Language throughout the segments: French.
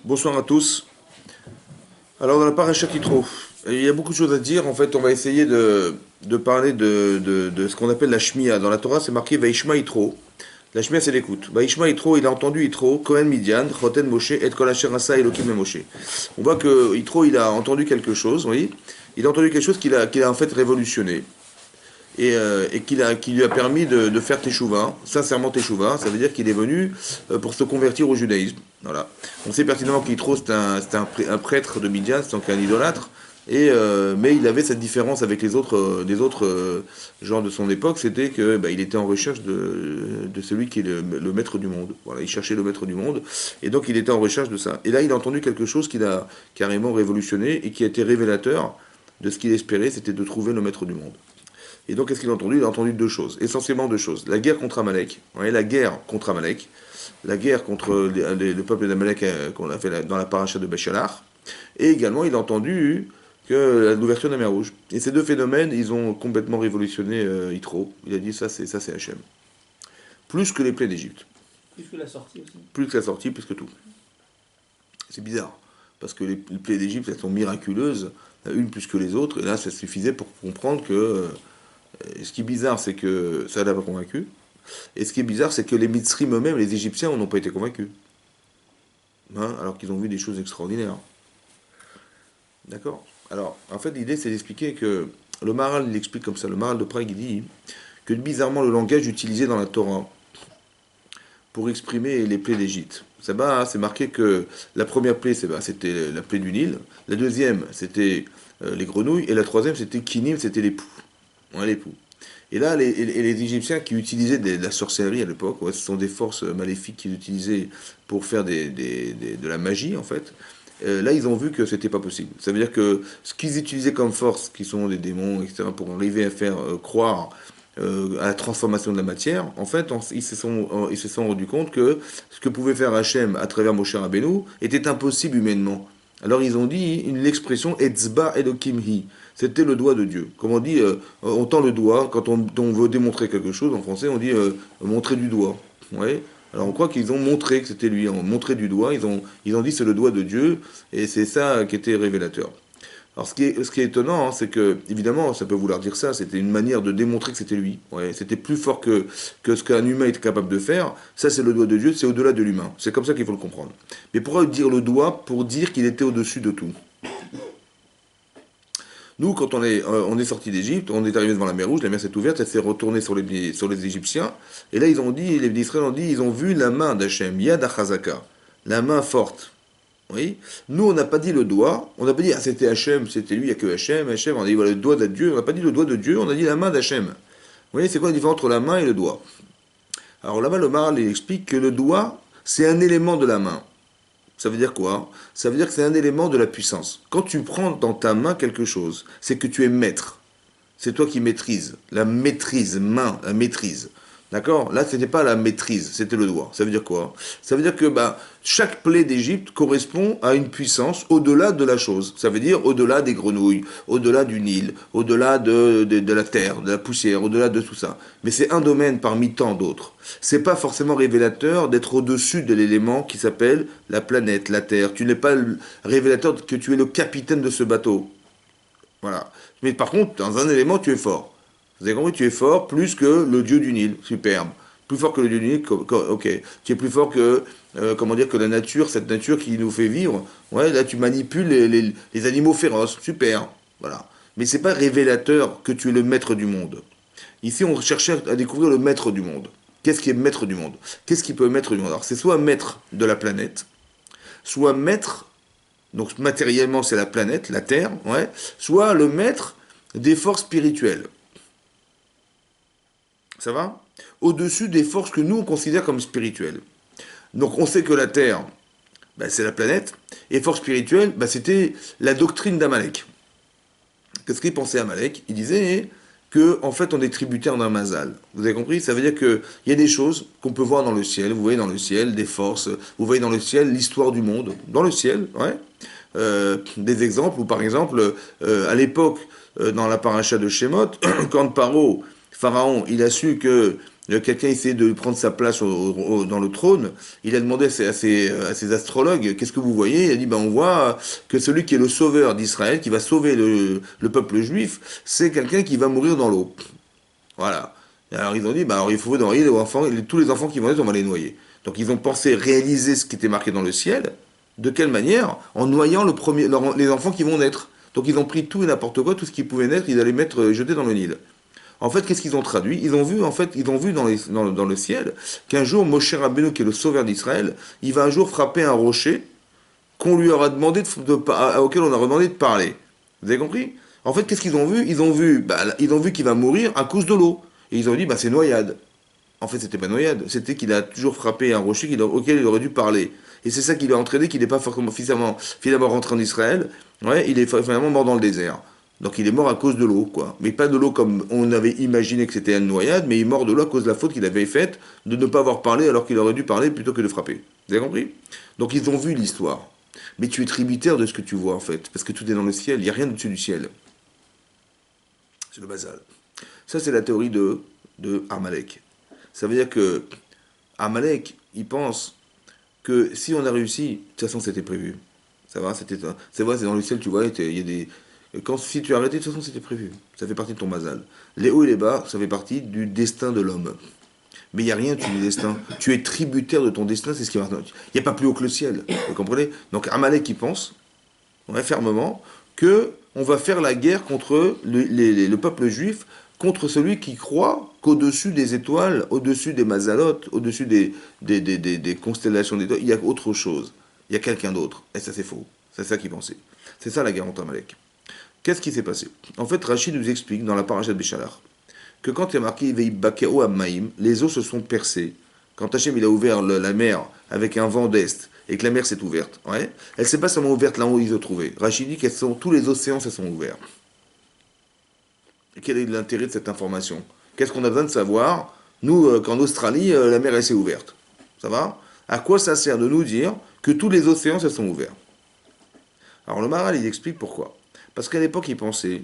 Bonsoir à tous. Alors dans la paracha Kitro, il y a beaucoup de choses à dire. En fait, on va essayer de parler de ce qu'on appelle la Shmiya. Dans la Torah, c'est marqué Vaishma Yitro. La Shmiya, c'est l'écoute. Vaishma Yitro, il a entendu Yitro, Kohen Midian, Choten Moshe, Et Kol Asher Asa Elokim Le Moshe. On voit que Yitro, il a entendu quelque chose, oui. Il a entendu quelque chose qu'il a en fait révolutionné. Et qui lui a permis de faire Teshuvah, sincèrement Teshuvah, ça veut dire qu'il est venu pour se convertir au judaïsme. Voilà. On sait pertinemment qu'Yitro c'était un prêtre de Midian, c'est donc un idolâtre, mais il avait cette différence avec les autres, des autres gens de son époque, c'était que il était en recherche de celui qui est le maître du monde. Voilà, il cherchait le maître du monde, et donc il était en recherche de ça. Et là, il a entendu quelque chose qu'il a carrément révolutionné et qui a été révélateur de ce qu'il espérait, c'était de trouver le maître du monde. Et donc, qu'est-ce qu'il a entendu? Il a entendu deux choses, essentiellement deux choses. La guerre contre Amalek, la guerre contre Amalek, la guerre contre le peuple d'Amalek qu'on a fait dans la paracha de Béchalar, et également il a entendu que l'ouverture de la mer Rouge. Et ces deux phénomènes, ils ont complètement révolutionné Yitro. Il a dit ça c'est Hachem. Plus que les plaies d'Égypte. Plus que la sortie aussi. Plus que la sortie, plus que tout. C'est bizarre, parce que les plaies d'Égypte, elles sont miraculeuses, une plus que les autres, et là ça suffisait pour comprendre que ce qui est bizarre, c'est que ça l'a pas convaincu. Et ce qui est bizarre, c'est que les Mitzrim eux-mêmes, les Égyptiens, n'ont pas été convaincus. Alors qu'ils ont vu des choses extraordinaires. D'accord. Alors, en fait, l'idée, c'est d'expliquer que le Maharal, il explique comme ça. Le Maharal de Prague, il dit que bizarrement, le langage utilisé dans la Torah pour exprimer les plaies d'Égypte, ça va, c'est marqué que la première plaie, c'était la plaie du Nil. La deuxième, c'était les grenouilles. Et la troisième, c'était Kinim, c'était les poux. Les poux. Et là, les Égyptiens qui utilisaient de la sorcellerie à l'époque, ce sont des forces maléfiques qu'ils utilisaient pour faire de la magie, en fait. Là, ils ont vu que c'était pas possible. Ça veut dire que ce qu'ils utilisaient comme force, qui sont des démons, etc., pour arriver à faire croire à la transformation de la matière, en fait, ils se sont rendus compte que ce que pouvait faire Hachem à travers Moshe Rabbeinu était impossible humainement. Alors ils ont dit l'expression Etzba Elokim Hi. C'était le doigt de Dieu. Comme on dit, on tend le doigt, quand on veut démontrer quelque chose, en français on dit montrer du doigt. Ouais. Alors on croit qu'ils ont montré que c'était lui, on montré du doigt, ils ont dit c'est le doigt de Dieu, et c'est ça qui était révélateur. Alors ce qui est étonnant, c'est que, évidemment, ça peut vouloir dire ça, c'était une manière de démontrer que c'était lui. Ouais, c'était plus fort que ce qu'un humain est capable de faire. Ça, c'est le doigt de Dieu, c'est au-delà de l'humain. C'est comme ça qu'il faut le comprendre. Mais pourquoi dire le doigt? Pour dire qu'il était au-dessus de tout. Nous, quand on est sorti d'Égypte, on est arrivé devant la mer Rouge, la mer s'est ouverte, elle s'est retournée sur les Égyptiens, et là, ils ont dit, les Israéliens ont dit, ils ont vu la main d'Hachem, Yad HaChazaka, la main forte. Oui. Nous, on n'a pas dit le doigt, on n'a pas dit ah, c'était Hachem, c'était lui, il n'y a que Hachem, Hachem, on a dit voilà, le doigt de Dieu, on n'a pas dit le doigt de Dieu, on a dit la main d'Hachem. Vous voyez, c'est quoi la différence entre la main et le doigt? Alors là-bas, le Maharal il explique que le doigt, c'est un élément de la main. Ça veut dire quoi? Ça veut dire que c'est un élément de la puissance. Quand tu prends dans ta main quelque chose, c'est que tu es maître. C'est toi qui maîtrises. La maîtrise, main, la maîtrise. D'accord? Là, ce n'était pas la maîtrise, c'était le doigt. Ça veut dire quoi? Ça veut dire que chaque plaie d'Égypte correspond à une puissance au-delà de la chose. Ça veut dire au-delà des grenouilles, au-delà du Nil, au-delà de la terre, de la poussière, au-delà de tout ça. Mais c'est un domaine parmi tant d'autres. C'est pas forcément révélateur d'être au-dessus de l'élément qui s'appelle la planète, la terre. Tu n'es pas révélateur que tu es le capitaine de ce bateau. Voilà. Mais par contre, dans un élément, tu es fort. Vous avez compris, tu es fort plus que le dieu du Nil, superbe. Plus fort que le dieu du Nil, ok. Tu es plus fort que, comment dire, que la nature, cette nature qui nous fait vivre. Ouais, là, tu manipules les animaux féroces, super. Voilà. Mais c'est pas révélateur que tu es le maître du monde. Ici, on cherchait à découvrir le maître du monde. Qu'est-ce qui est maître du monde? Qu'est-ce qui peut être maître du monde? Alors, c'est soit maître de la planète, soit maître, donc matériellement, c'est la planète, la Terre, ouais, soit le maître des forces spirituelles. Ça va? Au-dessus des forces que nous, on considère comme spirituelles. Donc on sait que la Terre, c'est la planète, et force spirituelle, c'était la doctrine d'Amalek. Qu'est-ce qu'il pensait Amalek? Il disait que en fait on est tributaire d'un mazal. Vous avez compris? Ça veut dire qu'il y a des choses qu'on peut voir dans le ciel. Vous voyez dans le ciel des forces, vous voyez dans le ciel l'histoire du monde. Dans le ciel, ouais. Des exemples où par exemple, à l'époque, dans la paracha de Shemot, quand Pharaon, il a su que quelqu'un essayait de prendre sa place dans le trône. Il a demandé à ses astrologues, qu'est-ce que vous voyez? Il a dit, ben, on voit que celui qui est le sauveur d'Israël, qui va sauver le peuple juif, c'est quelqu'un qui va mourir dans l'eau. Voilà. Et alors ils ont dit, ben, alors il faut noyer les enfants, tous les enfants qui vont naître, on va les noyer. Donc ils ont pensé réaliser ce qui était marqué dans le ciel. De quelle manière? En noyant les enfants qui vont naître. Donc ils ont pris tout et n'importe quoi, tout ce qui pouvait naître, ils allaient mettre, jeter dans le Nil. En fait, qu'est-ce qu'ils ont traduit? Ils ont vu, en fait, ils ont vu dans le ciel qu'un jour, Moshe Rabbeinu, qui est le sauveur d'Israël, il va un jour frapper un rocher qu'on lui aura demandé auquel on a demandé de parler. Vous avez compris? En fait, qu'est-ce qu'ils ont vu? Ils ont vu qu'il va mourir à cause de l'eau. Et ils ont dit, bah, c'est noyade. En fait, c'était pas noyade, c'était qu'il a toujours frappé un rocher auquel il aurait dû parler. Et c'est ça qui lui a entraîné qu'il n'est pas forcément finalement rentré en Israël. Ouais, il est finalement mort dans le désert. Donc il est mort à cause de l'eau, quoi. Mais pas de l'eau comme on avait imaginé que c'était une noyade, mais il est mort de l'eau à cause de la faute qu'il avait faite de ne pas avoir parlé alors qu'il aurait dû parler plutôt que de frapper. Vous avez compris? Donc ils ont vu l'histoire. Mais tu es tributaire de ce que tu vois, en fait. Parce que tout est dans le ciel, il n'y a rien au-dessus du ciel. C'est le basal. Ça, c'est la théorie de Amalek. Ça veut dire que Amalek, il pense que si on a réussi, de toute façon c'était prévu. Ça va, c'est vrai, c'est dans le ciel, tu vois, il y a des. Si tu as arrêté, de toute façon c'était prévu. Ça fait partie de ton mazal. Les hauts et les bas, ça fait partie du destin de l'homme. Mais il n'y a rien au-dessus du destin. Tu es tributaire de ton destin, c'est ce qui va. Il n'y a pas plus haut que le ciel. Vous comprenez? Donc Amalek, il pense, ouais, fermement, que on va faire la guerre contre le peuple juif, contre celui qui croit qu'au-dessus des étoiles, au-dessus des mazalotes, au-dessus des constellations d'étoiles, il y a autre chose. Il y a quelqu'un d'autre. Et ça, c'est faux. C'est ça qu'il pensait. C'est ça la guerre entre Amalek. Qu'est-ce qui s'est passé? En fait, Rachid nous explique dans la paracha de Béchalar que quand il y a marqué Veibakeo Ammaim, les eaux se sont percées. Quand Hachem il a ouvert la mer avec un vent d'est et que la mer s'est ouverte, ouais, elle s'est pas seulement ouverte là où ils ont trouvé. Rachid dit que tous les océans se sont ouverts. Et quel est l'intérêt de cette information? Qu'est-ce qu'on a besoin de savoir, nous, qu'en Australie, la mer elle s'est ouverte? Ça va? À quoi ça sert de nous dire que tous les océans se sont ouverts? Alors le Maharal, il explique pourquoi. Parce qu'à l'époque, il pensait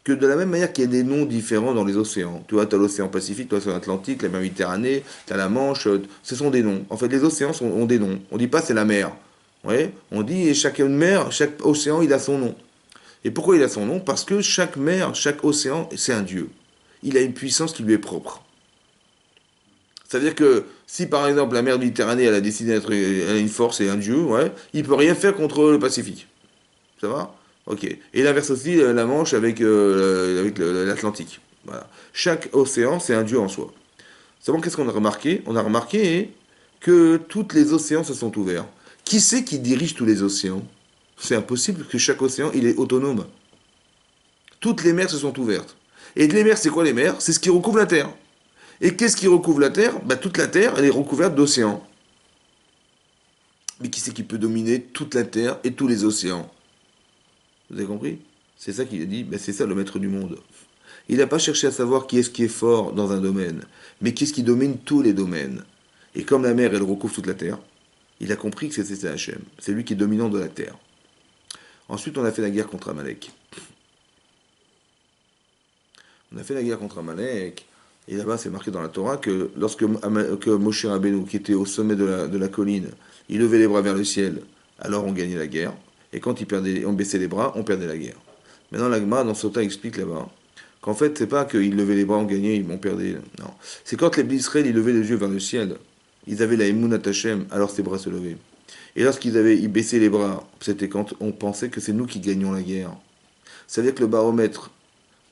que de la même manière qu'il y a des noms différents dans les océans, tu vois, tu as l'océan Pacifique, tu as l'océan Atlantique, la mer Méditerranée, tu as la Manche, ce sont des noms. En fait, les océans ont des noms. On ne dit pas c'est la mer. Ouais, on dit chaque mer, chaque océan, il a son nom. Et pourquoi il a son nom? Parce que chaque mer, chaque océan, c'est un dieu. Il a une puissance qui lui est propre. C'est-à-dire que si par exemple la mer Méditerranée, elle a décidé d'être elle a une force et un dieu, ouais, il peut rien faire contre le Pacifique. Ça va? Ok. Et l'inverse aussi, la Manche avec l'Atlantique. Voilà. Chaque océan, c'est un dieu en soi. Seulement, qu'est-ce qu'on a remarqué? On a remarqué que tous les océans se sont ouverts. Qui c'est qui dirige tous les océans? C'est impossible que chaque océan, il est autonome. Toutes les mers se sont ouvertes. Et les mers, c'est quoi les mers? C'est ce qui recouvre la Terre. Et qu'est-ce qui recouvre la Terre? Bah, toute la Terre, elle est recouverte d'océans. Mais qui c'est qui peut dominer toute la Terre et tous les océans? Vous avez compris? C'est ça qu'il a dit, ben c'est ça le maître du monde. Il n'a pas cherché à savoir qui est-ce qui est fort dans un domaine, mais qui est-ce qui domine tous les domaines. Et comme la mer, elle recouvre toute la terre, il a compris que c'était Hachem. C'est lui qui est dominant de la terre. Ensuite, on a fait la guerre contre Amalek. On a fait la guerre contre Amalek, et là-bas, c'est marqué dans la Torah que lorsque Moshe Rabbeinu, qui était au sommet de la colline, il levait les bras vers le ciel, alors on gagnait la guerre. Et quand on baissait les bras, on perdait la guerre. Maintenant, l'Agma, dans Sota, explique là-bas qu'en fait, c'est pas qu'ils levaient les bras, on gagnait, on perdait. Non. C'est quand les Israël, ils levaient les yeux vers le ciel, ils avaient la Emunat Hashem, alors ses bras se levaient. Et ils baissaient les bras, c'était quand on pensait que c'est nous qui gagnions la guerre. C'est-à-dire que le baromètre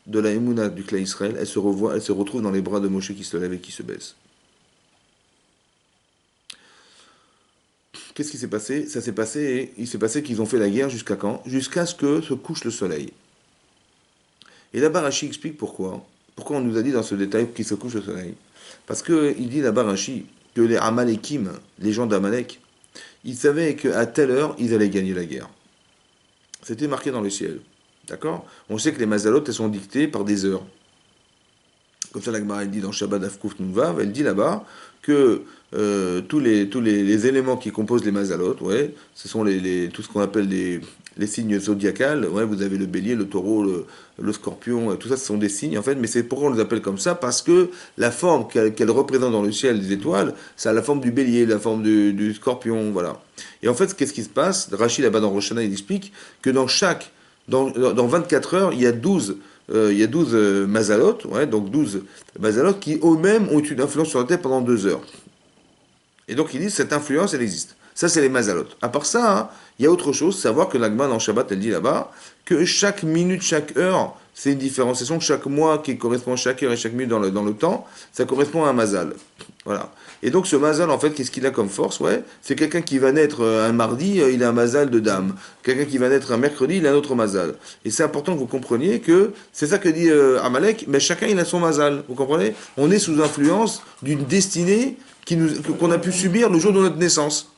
de la Emunat du clan Israël, elle se retrouve dans les bras de Moshe qui se lève et qui se baisse. Qu'est-ce qui s'est passé? Il s'est passé qu'ils ont fait la guerre jusqu'à quand? Jusqu'à ce que se couche le soleil. Et là-bas, Rashi explique pourquoi. Pourquoi on nous a dit dans ce détail qu'il se couche le soleil? Parce qu'il dit là-bas, Rashi, que les Amalekim, les gens d'Amalek, ils savaient qu'à telle heure, ils allaient gagner la guerre. C'était marqué dans le ciel. D'accord? On sait que les mazalotes, elles sont dictées par des heures. Comme ça, la Gemara, elle dit dans Shabbat Afkouf Nunvav, elle dit là-bas que tous les éléments qui composent les mazalot, ouais, ce sont tout ce qu'on appelle les signes zodiacales. Ouais, vous avez le bélier, le taureau, le scorpion, tout ça, ce sont des signes en fait. Mais c'est pourquoi on les appelle comme ça? Parce que la forme qu'elles représentent dans le ciel des étoiles, ça a la forme du bélier, la forme du scorpion, voilà. Et en fait, qu'est-ce qui se passe? Rachid là-bas dans Rosh Hashanah, il explique que dans 24 heures, il y a 12 mazalot, ouais, donc 12 mazalot qui eux-mêmes ont une influence sur la Terre pendant 2 heures. Et donc il dit cette influence, elle existe. Ça, c'est les mazalot. À part ça, hein, il y a autre chose, savoir que l'Agma dans Shabbat, elle dit là-bas, que chaque minute, chaque heure, c'est une différenciation. Chaque mois qui correspond à chaque heure et chaque minute dans le temps, ça correspond à un mazal. Voilà. Et donc ce mazal, en fait, qu'est-ce qu'il a comme force? Ouais, c'est quelqu'un qui va naître un mardi, il a un mazal de dame. Quelqu'un qui va naître un mercredi, il a un autre mazal. Et c'est important que vous compreniez que c'est ça que dit Amalek, mais chacun il a son mazal. Vous comprenez? On est sous influence d'une destinée qu'on a pu subir le jour de notre naissance.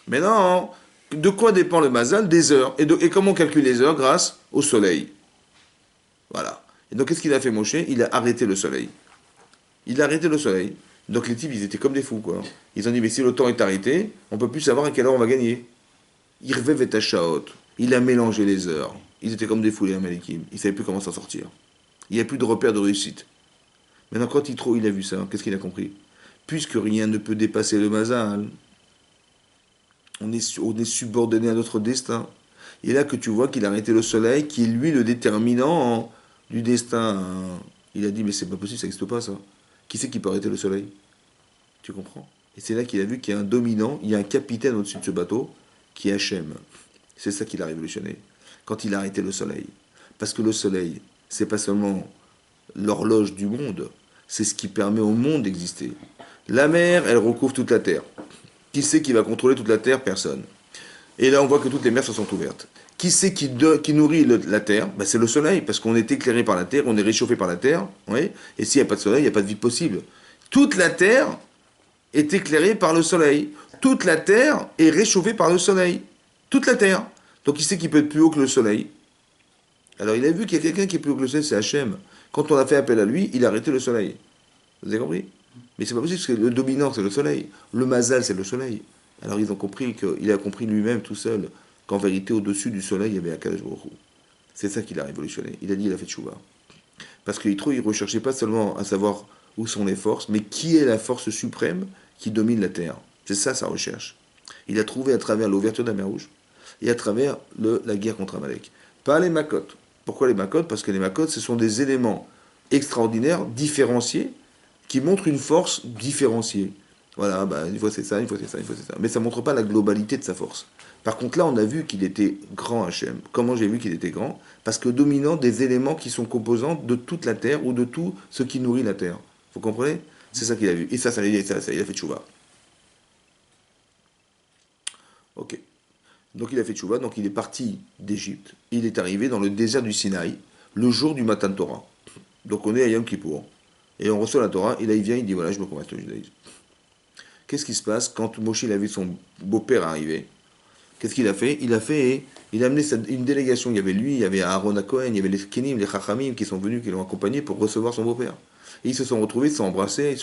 Mais non, de quoi dépend le mazal? Des heures. Et comment on calcule les heures? Grâce au soleil. Voilà. Et donc qu'est-ce qu'il a fait Moshe? Il a arrêté le soleil. Il a arrêté le soleil. Donc les types, ils étaient comme des fous, quoi. Ils ont dit, mais si le temps est arrêté, on peut plus savoir à quelle heure on va gagner. Irvev et Tashaot. Il a mélangé les heures. Ils étaient comme des fous, les Amalekim. Ils ne savaient plus comment s'en sortir. Il n'y a plus de repère de réussite. Maintenant, quand il a vu ça, qu'est-ce qu'il a compris? Puisque rien ne peut dépasser le mazal, on est subordonné à notre destin. Et là que tu vois qu'il a arrêté le soleil, qui est lui le déterminant du destin. Il a dit, mais c'est pas possible, ça n'existe pas ça. Qui c'est qui peut arrêter le soleil? Tu comprends? Et c'est là qu'il a vu qu'il y a un dominant, il y a un capitaine au-dessus de ce bateau, qui est Hachem. C'est ça qu'il a révolutionné. Quand il a arrêté le soleil. Parce que le soleil, c'est pas seulement l'horloge du monde, c'est ce qui permet au monde d'exister. La mer, elle recouvre toute la terre. Qui c'est qui va contrôler toute la terre? Personne. Et là, on voit que toutes les mers se sont ouvertes. Qui c'est qui nourrit la terre? Ben, c'est le soleil, parce qu'on est éclairé par la terre, on est réchauffé par la terre. Oui. Et s'il n'y a pas de soleil, il n'y a pas de vie possible. Toute la terre est éclairée par le soleil. Toute la terre est réchauffée par le soleil. Toute la terre. Donc qui c'est qui peut être plus haut que le soleil? Alors il a vu qu'il y a quelqu'un qui est plus haut que le soleil, c'est Hachem. Quand on a fait appel à lui, il a arrêté le soleil. Vous avez compris? Mais c'est pas possible, parce que le dominant, c'est le soleil. Le mazal, c'est le soleil. Alors ils ont compris qu'il a compris lui-même tout seul qu'en vérité, au-dessus du soleil, il y avait Akadosh Baruch Hu. C'est ça qu'il a révolutionné. Il a dit, il a fait tchouva. Parce qu'il ne recherchait pas seulement à savoir où sont les forces, mais qui est la force suprême qui domine la terre. C'est ça sa recherche. Il a trouvé à travers l'ouverture de la mer Rouge et à travers la guerre contre Amalek. Pas les Makot. Pourquoi les Makot? Parce que les Makot, ce sont des éléments extraordinaires, différenciés, qui montrent une force différenciée. Voilà, bah, une fois c'est ça, une fois c'est ça, une fois c'est ça. Mais ça ne montre pas la globalité de sa force. Par contre, là, on a vu qu'il était grand, Hachem. Comment j'ai vu qu'il était grand? Parce que dominant des éléments qui sont composants de toute la terre ou de tout ce qui nourrit la terre. Vous comprenez? C'est ça qu'il a vu. Et ça, il a fait tchouva. Ok. Donc il a fait tchouva, donc il est parti d'Égypte. Il est arrivé dans le désert du Sinaï, le jour du Matan Torah. Donc on est à Yom Kippour. Et on reçoit la Torah, et là il vient, il dit voilà, je me convertis au judaïsme. Qu'est-ce qui se passe quand Moshe il a vu son beau-père arriver? Qu'est-ce qu'il a fait? Il a amené une délégation. Il y avait lui, il y avait Aaron à Cohen, il y avait les Kenim, les Chachamim qui sont venus, qui l'ont accompagné pour recevoir son beau-père. Et ils se sont retrouvés, ils se sont embrassés,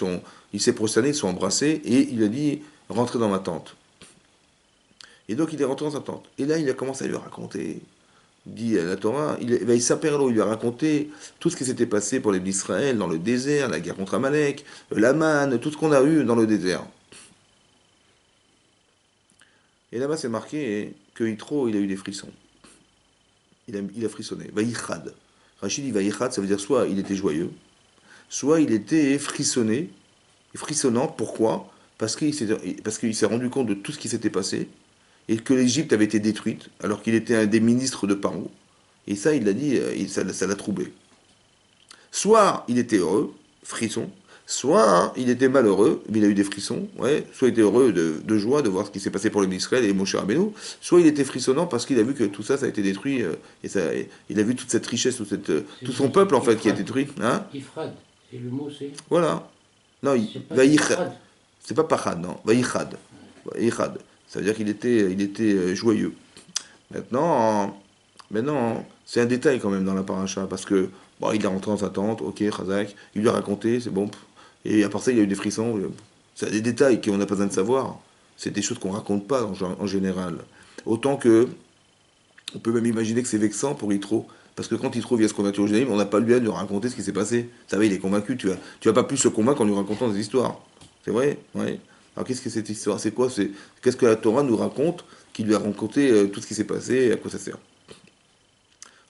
il s'est prosterné, ils se sont embrassés, et il a dit rentrez dans ma tente. Et donc il est rentré dans sa tente. Et là il a commencé à lui raconter, dit à la Torah, il s'appelle, il lui a raconté tout ce qui s'était passé pour les d'Israël dans le désert, la guerre contre Amalek, la manne, tout ce qu'on a eu dans le désert. Et là-bas, c'est marqué que Yitro, il a eu des frissons. Il a frissonné. Vaïchad. Rachid dit Vaïchad, ça veut dire soit il était joyeux, soit il était frissonné, frissonnant. Pourquoi? Parce qu'il s'est rendu compte de tout ce qui s'était passé et que l'Égypte avait été détruite alors qu'il était un des ministres de Paro. Et ça, il l'a dit, ça l'a troublé. Soit il était heureux, frisson, soit il était malheureux, mais il a eu des frissons, ouais, soit il était heureux de joie de voir ce qui s'est passé pour les Israël et Moshe Rabbeinu, soit il était frissonnant parce qu'il a vu que tout ça, ça a été détruit, et il a vu toute cette richesse, tout son peuple en fait qui a été détruit. Hein? Ifrad, c'est le mot, c'est. Voilà. Non, c'est pas Pachad, non, Vaïchad. Vaïchad. Ça veut dire qu'il était joyeux. Maintenant, c'est un détail quand même dans la paracha, parce que Bon, il est rentré dans sa tente, ok, Khazak, il lui a raconté, c'est bon. Et à part ça, il y a eu des frissons. C'est des détails qu'on n'a pas besoin de savoir. C'est des choses qu'on raconte pas en général. Autant que, on peut même imaginer que c'est vexant pour Yitro. Parce que quand Yitro vient se convertir au judaïsme, on n'a pas lui à lui raconter ce qui s'est passé. Ça va, il est convaincu. Tu vas pas plus le convaincre en lui racontant des histoires. C'est vrai? Ouais. Alors qu'est-ce que cette histoire? C'est quoi? Qu'est-ce que la Torah nous raconte qui lui a raconté tout ce qui s'est passé et à quoi ça sert?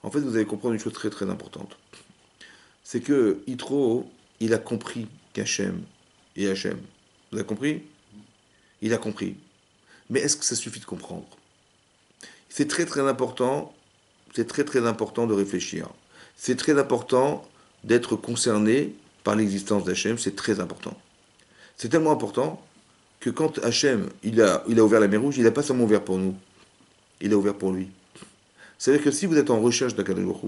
En fait, vous allez comprendre une chose très très importante. C'est que Yitro, il a compris qu'Hachem est Hachem. Vous avez compris? Il a compris. Mais est-ce que ça suffit de comprendre? C'est très très important, c'est très très important de réfléchir. C'est très important d'être concerné par l'existence d'Hachem, c'est très important. C'est tellement important que quand Hachem, il a ouvert la mer Rouge, il n'a pas seulement ouvert pour nous, il a ouvert pour lui. C'est-à-dire que si vous êtes en recherche d'Akadosh Baruch Hu,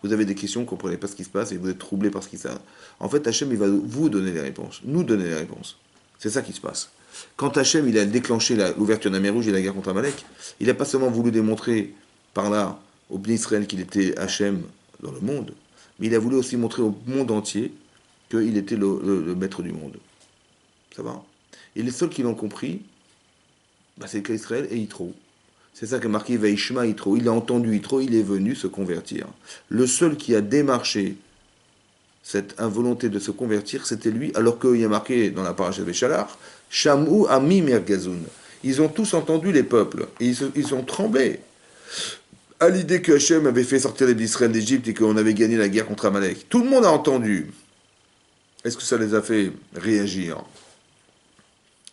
vous avez des questions, vous ne comprenez pas ce qui se passe et vous êtes troublé par ce qui se passe. En fait, Hachem, il va vous donner les réponses, nous donner les réponses. C'est ça qui se passe. Quand Hachem, il a déclenché l'ouverture de la mer Rouge et la guerre contre Amalek, il n'a pas seulement voulu démontrer par là au Bnei Israël qu'il était Hachem dans le monde, mais il a voulu aussi montrer au monde entier qu'il était le maître du monde. Ça va? Et les seuls qui l'ont compris, bah, c'est le cas d'Israël et Yitro. C'est ça qui est marqué Vaishma Yitro. Il a entendu Yitro, il est venu se convertir. Le seul qui a démarché cette involonté de se convertir, c'était lui, alors qu'il y a marqué dans la paracha de Béchalar, Shamu Ami Mergazoun. Ils ont tous entendu les peuples, et ils ont tremblé à l'idée que Hachem avait fait sortir les d'Israël d'Égypte et qu'on avait gagné la guerre contre Amalek. Tout le monde a entendu. Est-ce que ça les a fait réagir?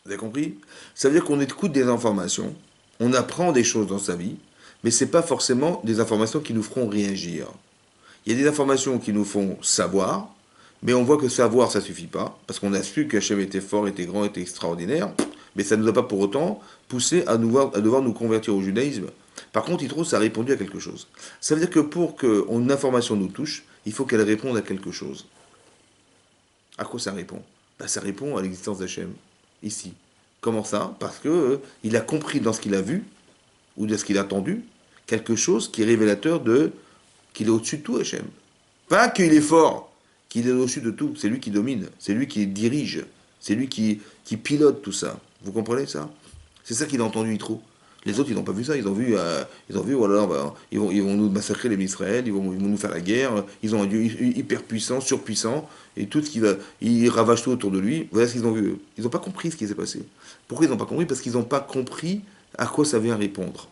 Vous avez compris? Ça veut dire qu'on écoute des informations, on apprend des choses dans sa vie, mais ce n'est pas forcément des informations qui nous feront réagir. Il y a des informations qui nous font savoir, mais on voit que savoir, ça ne suffit pas, parce qu'on a su qu'Hachem était fort, était grand, était extraordinaire, mais ça ne nous a pas pour autant poussé à devoir nous convertir au judaïsme. Par contre, Yitro, ça a répondu à quelque chose. Ça veut dire que pour qu'une information nous touche, il faut qu'elle réponde à quelque chose. À quoi ça répond? Ben, ça répond à l'existence d'Hachem, ici. Comment ça? Parce que il a compris dans ce qu'il a vu, ou de ce qu'il a entendu, quelque chose qui est révélateur de qu'il est au-dessus de tout, Hachem. Pas qu'il est fort, qu'il est au-dessus de tout. C'est lui qui domine, c'est lui qui dirige, c'est lui qui pilote tout ça. Vous comprenez ça? C'est ça qu'il a entendu Yitro. Les autres, ils n'ont pas vu ça. Ils ont vu, voilà, bah, ils vont nous massacrer les Israël, ils vont nous faire la guerre. Ils ont un Dieu hyper puissant, surpuissant, et tout ce qui va, ils ravagent tout autour de lui. Voilà ce qu'ils ont vu. Ils n'ont pas compris ce qui s'est passé. Pourquoi ils n'ont pas compris? Parce qu'ils n'ont pas compris à quoi ça vient répondre.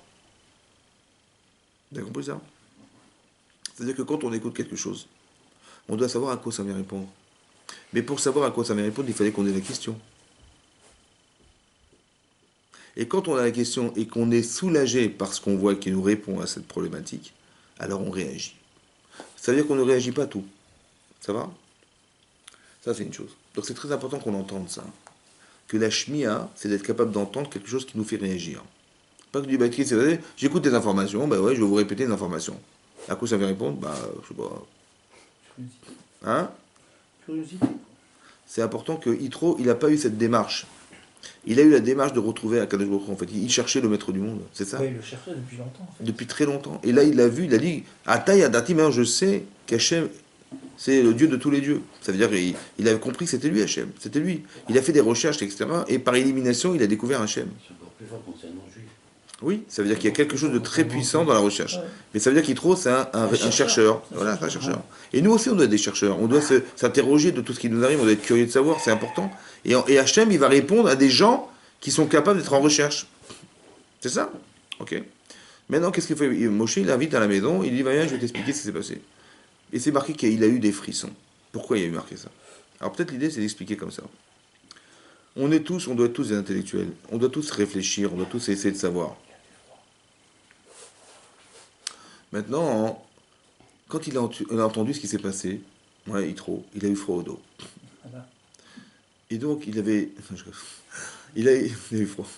Vous avez compris ça? C'est-à-dire que quand on écoute quelque chose, on doit savoir à quoi ça vient répondre. Mais pour savoir à quoi ça vient répondre, il fallait qu'on ait la question. Et quand on a la question et qu'on est soulagé par ce qu'on voit qui nous répond à cette problématique, alors on réagit. Ça veut dire qu'on ne réagit pas à tout. Ça va? Ça, c'est une chose. Donc c'est très important qu'on entende ça. Que la shmia, c'est d'être capable d'entendre quelque chose qui nous fait réagir. Pas que du bâti, c'est j'écoute des informations, bah ouais, je vais vous répéter des informations. À quoi ça vient répondre? Bah, je sais pas. Curiosité. Hein? Curiosité. C'est important que Yitro, il n'a pas eu cette démarche. Il a eu la démarche de retrouver Akadosh Baruch Hu, en fait. Il cherchait le maître du monde, c'est ça? Ouais, il le cherchait depuis longtemps, en fait. Depuis très longtemps. Et là, il l'a vu, il a dit Ataï Adati, maintenant je sais qu'Hachem, c'est le Dieu de tous les dieux. Ça veut dire qu'il avait compris que c'était lui, Hachem. C'était lui. Il a fait des recherches, etc. Et par élimination, il a découvert Hachem. C'est encore plus fort quand c'est un non-juif. Oui, ça veut dire qu'il y a quelque chose de très puissant dans la recherche. Ouais. Mais ça veut dire qu'Yitro, c'est un chercheur. Voilà, c'est un chercheur. Et nous aussi, on doit être des chercheurs. On doit s'interroger de tout ce qui nous arrive. On doit être curieux de savoir, c'est important. Et Hachem, il va répondre à des gens qui sont capables d'être en recherche. C'est ça? Ok. Maintenant, qu'est-ce qu'il fait? Moshe, il l'invite à la maison. Il dit, viens, je vais t'expliquer ce qui s'est passé. Et c'est marqué qu'il a eu des frissons. Pourquoi il a eu marqué ça? Alors peut-être l'idée, c'est d'expliquer comme ça. On doit être tous des intellectuels. On doit tous réfléchir. On doit tous essayer de savoir. Maintenant, quand il a entendu ce qui s'est passé, ouais, il a eu froid au dos. Voilà. Et donc, il a eu froid.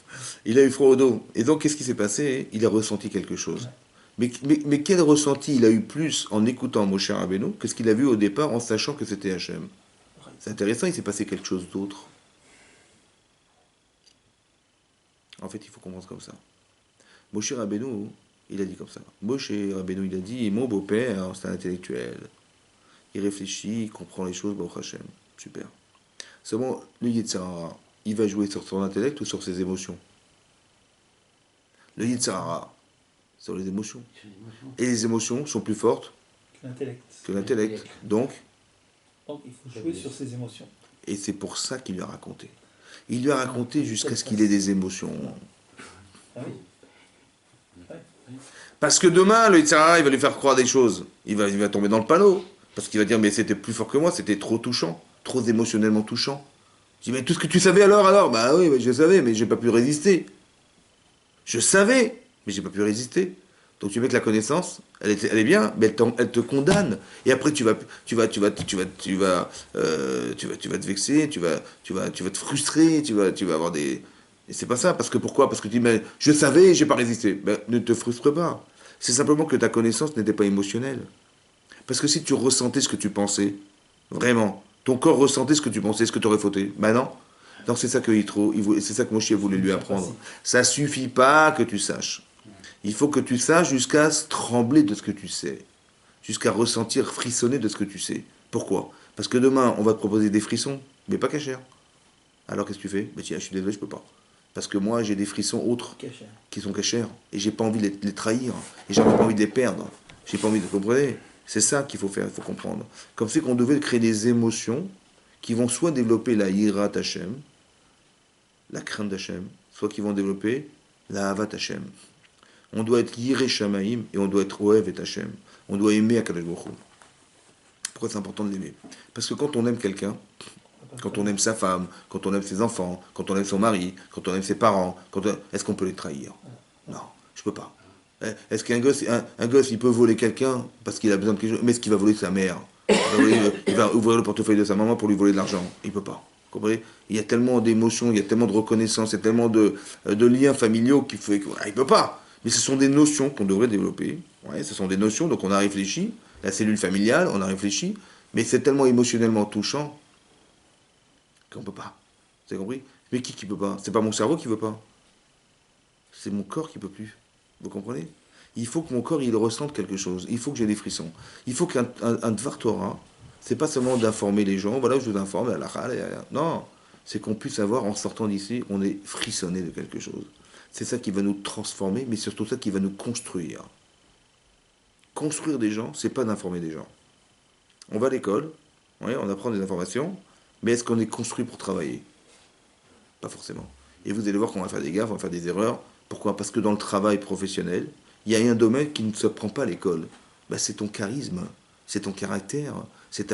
Il a eu froid au dos. Et donc, qu'est-ce qui s'est passé? Il a ressenti quelque chose. Mais quel ressenti il a eu plus en écoutant Moshe Rabbeinu que ce qu'il a vu au départ en sachant que c'était Hachem? C'est intéressant, il s'est passé quelque chose d'autre. En fait, il faut comprendre comme ça. Moshe Rabbeinu, il a dit comme ça. Moshe Rabbeinu, il a dit, mon beau-père, c'est un intellectuel. il réfléchit, il comprend les choses, Baruch Hashem. Super. Seulement, le Yetzer Hara, il va jouer sur son intellect ou sur ses émotions? Le Yetzer Hara, sur les émotions. Sur l'émotion. Et les émotions sont plus fortes L'intellect. que l'intellect. Donc, Donc il faut jouer sur ses émotions. et c'est pour ça qu'il lui a raconté. Il lui a raconté jusqu'à ce qu'il ait des émotions. Ah oui. Parce que demain, le Yetzer Hara, il va lui faire croire des choses. Il va tomber dans le panneau. Parce qu'il va dire, mais c'était plus fort que moi, c'était trop touchant, trop émotionnellement touchant. Je dis, mais tout ce que tu savais alors? Bah oui, je savais, mais j'ai pas pu résister. Je savais, mais j'ai pas pu résister. Donc tu vois que la connaissance, elle est bien, mais elle te condamne. Et après tu vas te vexer, tu vas te frustrer, tu vas avoir des. Et c'est pas ça, parce que pourquoi? Parce que tu dis, mais je savais, j'ai pas résisté. Ben, ne te frustre pas. C'est simplement que ta connaissance n'était pas émotionnelle. Parce que si tu ressentais ce que tu pensais, vraiment, ton corps ressentait ce que tu pensais, ce que tu aurais fauté. Ben non. Donc c'est ça que c'est ça que Moshe voulait lui apprendre. Ça suffit pas que tu saches. Il faut que tu saches jusqu'à trembler de ce que tu sais, jusqu'à ressentir, frissonner de ce que tu sais. Pourquoi? Parce que demain, on va te proposer des frissons, mais pas cachers. Alors qu'est-ce que tu fais? Ben tiens, je suis désolé, je peux pas. Parce que moi, j'ai des frissons autres Cachère. qui sont cachers, et j'ai pas envie de les trahir, et j'ai pas envie de les perdre. J'ai pas envie de comprendre. C'est ça qu'il faut faire, il faut comprendre. Comme c'est qu'on devait créer des émotions qui vont soit développer la Yirat Hashem, la crainte d'Hachem, soit qui vont développer la Havat Hashem. On doit être Yireh Shamaim et on doit être Ohev et Hashem. On doit aimer Akadosh Baruch Hu. Pourquoi c'est important de l'aimer? Parce que quand on aime quelqu'un, quand on aime sa femme, quand on aime ses enfants, quand on aime son mari, quand on aime ses parents, est-ce qu'on peut les trahir? Non, je peux pas. Est-ce qu'un gosse, un gosse, il peut voler quelqu'un parce qu'il a besoin de quelque chose? Mais est-ce qu'il va voler sa mère? Il va ouvrir le portefeuille de sa maman pour lui voler de l'argent? Il peut pas. Vous comprenez? Il y a tellement d'émotions, il y a tellement de reconnaissance, il y a tellement de liens familiaux qu'il fait qu'il peut pas. Mais ce sont des notions qu'on devrait développer. Ouais, ce sont des notions, donc on a réfléchi. La cellule familiale, on a réfléchi. Mais c'est tellement émotionnellement touchant qu'on peut pas. Vous avez compris? Mais qui peut pas? C'est pas mon cerveau qui veut pas. C'est mon corps qui peut plus. Vous comprenez? Il faut que mon corps il ressente quelque chose. Il faut que j'ai des frissons. Il faut un Dvar Torah, c'est pas seulement d'informer les gens. Voilà, je vous informe. Non, c'est qu'on puisse avoir en sortant d'ici, on est frissonné de quelque chose. C'est ça qui va nous transformer, mais surtout ça qui va nous construire. Construire des gens, c'est pas d'informer des gens. On va à l'école, ouais, on apprend des informations, mais est-ce qu'on est construit pour travailler? Pas forcément. Et vous allez voir qu'on va faire des gaffes, on va faire des erreurs. Pourquoi? Parce que dans le travail professionnel, il y a un domaine qui ne se prend pas à l'école. Ben, c'est ton charisme, c'est ton caractère, c'est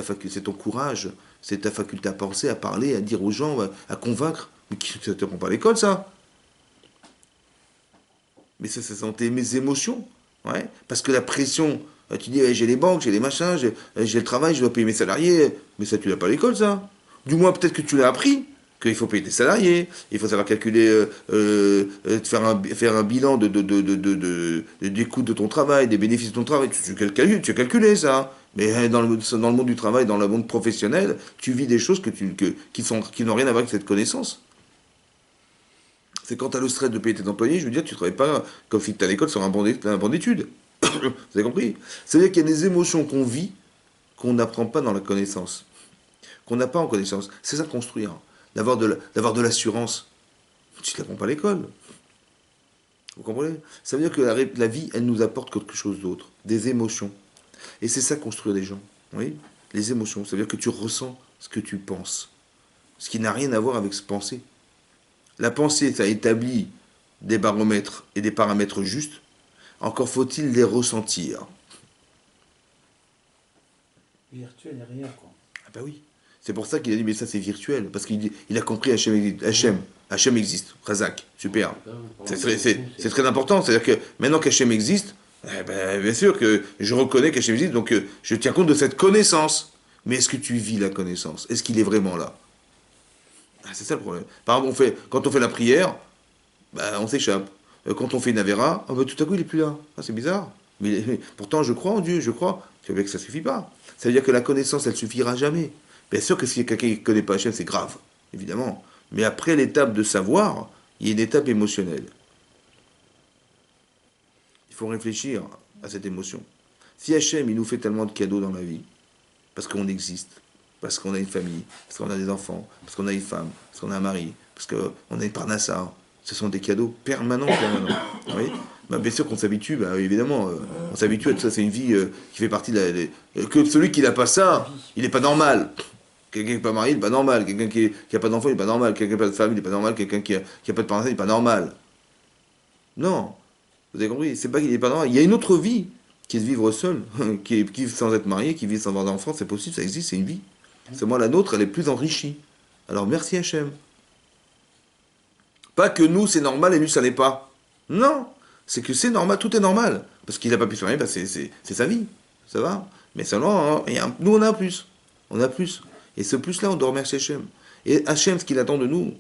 ton courage, c'est ta faculté à penser, à parler, à dire aux gens, à convaincre. Mais ça ne te prend pas à l'école, ça? Mais ça sont mes émotions. Ouais. Parce que la pression, tu dis, j'ai les banques, j'ai les machins, j'ai le travail, je dois payer mes salariés. Mais ça, tu l'as pas à l'école, ça. Du moins, peut-être que tu l'as appris, qu'il faut payer tes salariés, il faut savoir calculer, faire un bilan des coûts de ton travail, des bénéfices de ton travail. Tu as calculé ça. Mais dans le monde du travail, dans le monde professionnel, tu vis des choses qui n'ont rien à voir avec cette connaissance. C'est quand tu as le stress de payer tes employés, je veux dire, tu ne travailles pas comme si tu étais à l'école sur un banc d'études. Vous avez compris? C'est-à-dire qu'il y a des émotions qu'on vit qu'on n'apprend pas dans la connaissance. Qu'on n'a pas en connaissance. C'est ça construire. D'avoir de l'assurance. Tu ne l'apprends pas à l'école. Vous comprenez? Ça veut dire que la vie, elle nous apporte quelque chose d'autre. Des émotions. Et c'est ça construire des gens. Oui? Les émotions. Ça veut dire que tu ressens ce que tu penses. Ce qui n'a rien à voir avec ce penser. La pensée, ça établit des baromètres et des paramètres justes. Encore faut-il les ressentir. Virtuel et réel, quoi. Ah bah oui. C'est pour ça qu'il a dit, mais ça c'est virtuel. Parce qu'il a compris Hachem existe. Razak, super. C'est très important. C'est-à-dire que maintenant qu'Hachem existe, eh ben, bien sûr que je reconnais qu'Hachem existe, donc je tiens compte de cette connaissance. Mais est-ce que tu vis la connaissance? Est-ce qu'il est vraiment là? Ah, c'est ça le problème. Par exemple, quand on fait la prière, bah, on s'échappe. Quand on fait une avéra, oh, bah, tout à coup il est plus là. Ah, c'est bizarre. Mais pourtant je crois en Dieu, je crois. C'est vrai que ça suffit pas. Ça veut dire que la connaissance, elle suffira jamais. Bien sûr que si quelqu'un ne connaît pas Hachem, c'est grave, évidemment. Mais après l'étape de savoir, il y a une étape émotionnelle. Il faut réfléchir à cette émotion. Si Hachem, il nous fait tellement de cadeaux dans la vie, parce qu'on existe, parce qu'on a une famille, parce qu'on a des enfants, parce qu'on a une femme, parce qu'on a un mari, parce qu'on a une parnassa. Ce sont des cadeaux permanents, permanents. Vous voyez bah, bien sûr qu'on s'habitue, bah, évidemment, on s'habitue à tout ça, c'est une vie qui fait partie de que celui qui n'a pas La ça, vie. il n'est pas normal. Quelqu'un qui n'est pas marié, il n'est pas normal. Quelqu'un qui n'a pas d'enfant, il n'est pas normal. Quelqu'un qui n'a pas de femme, il n'est pas normal. Quelqu'un qui a pas de parents, il n'est pas normal. Non, vous avez compris, c'est pas qu'il n'est pas normal. Il y a une autre vie qui est de vivre seul, qui vit sans être marié, qui vit sans avoir d'enfant, c'est possible, ça existe, c'est une vie. Seulement la nôtre, elle est plus enrichie. Alors merci Hachem. Pas que nous, c'est normal et lui, ça l'est pas. Non, c'est que c'est normal, tout est normal. Parce qu'il n'a pas pu se marier, bah, c'est sa vie. Ça va. Mais seulement, hein, nous, on a un plus. On a plus. Et ce plus-là, on doit remercier Hachem. Et Hachem, ce qu'il attend de nous,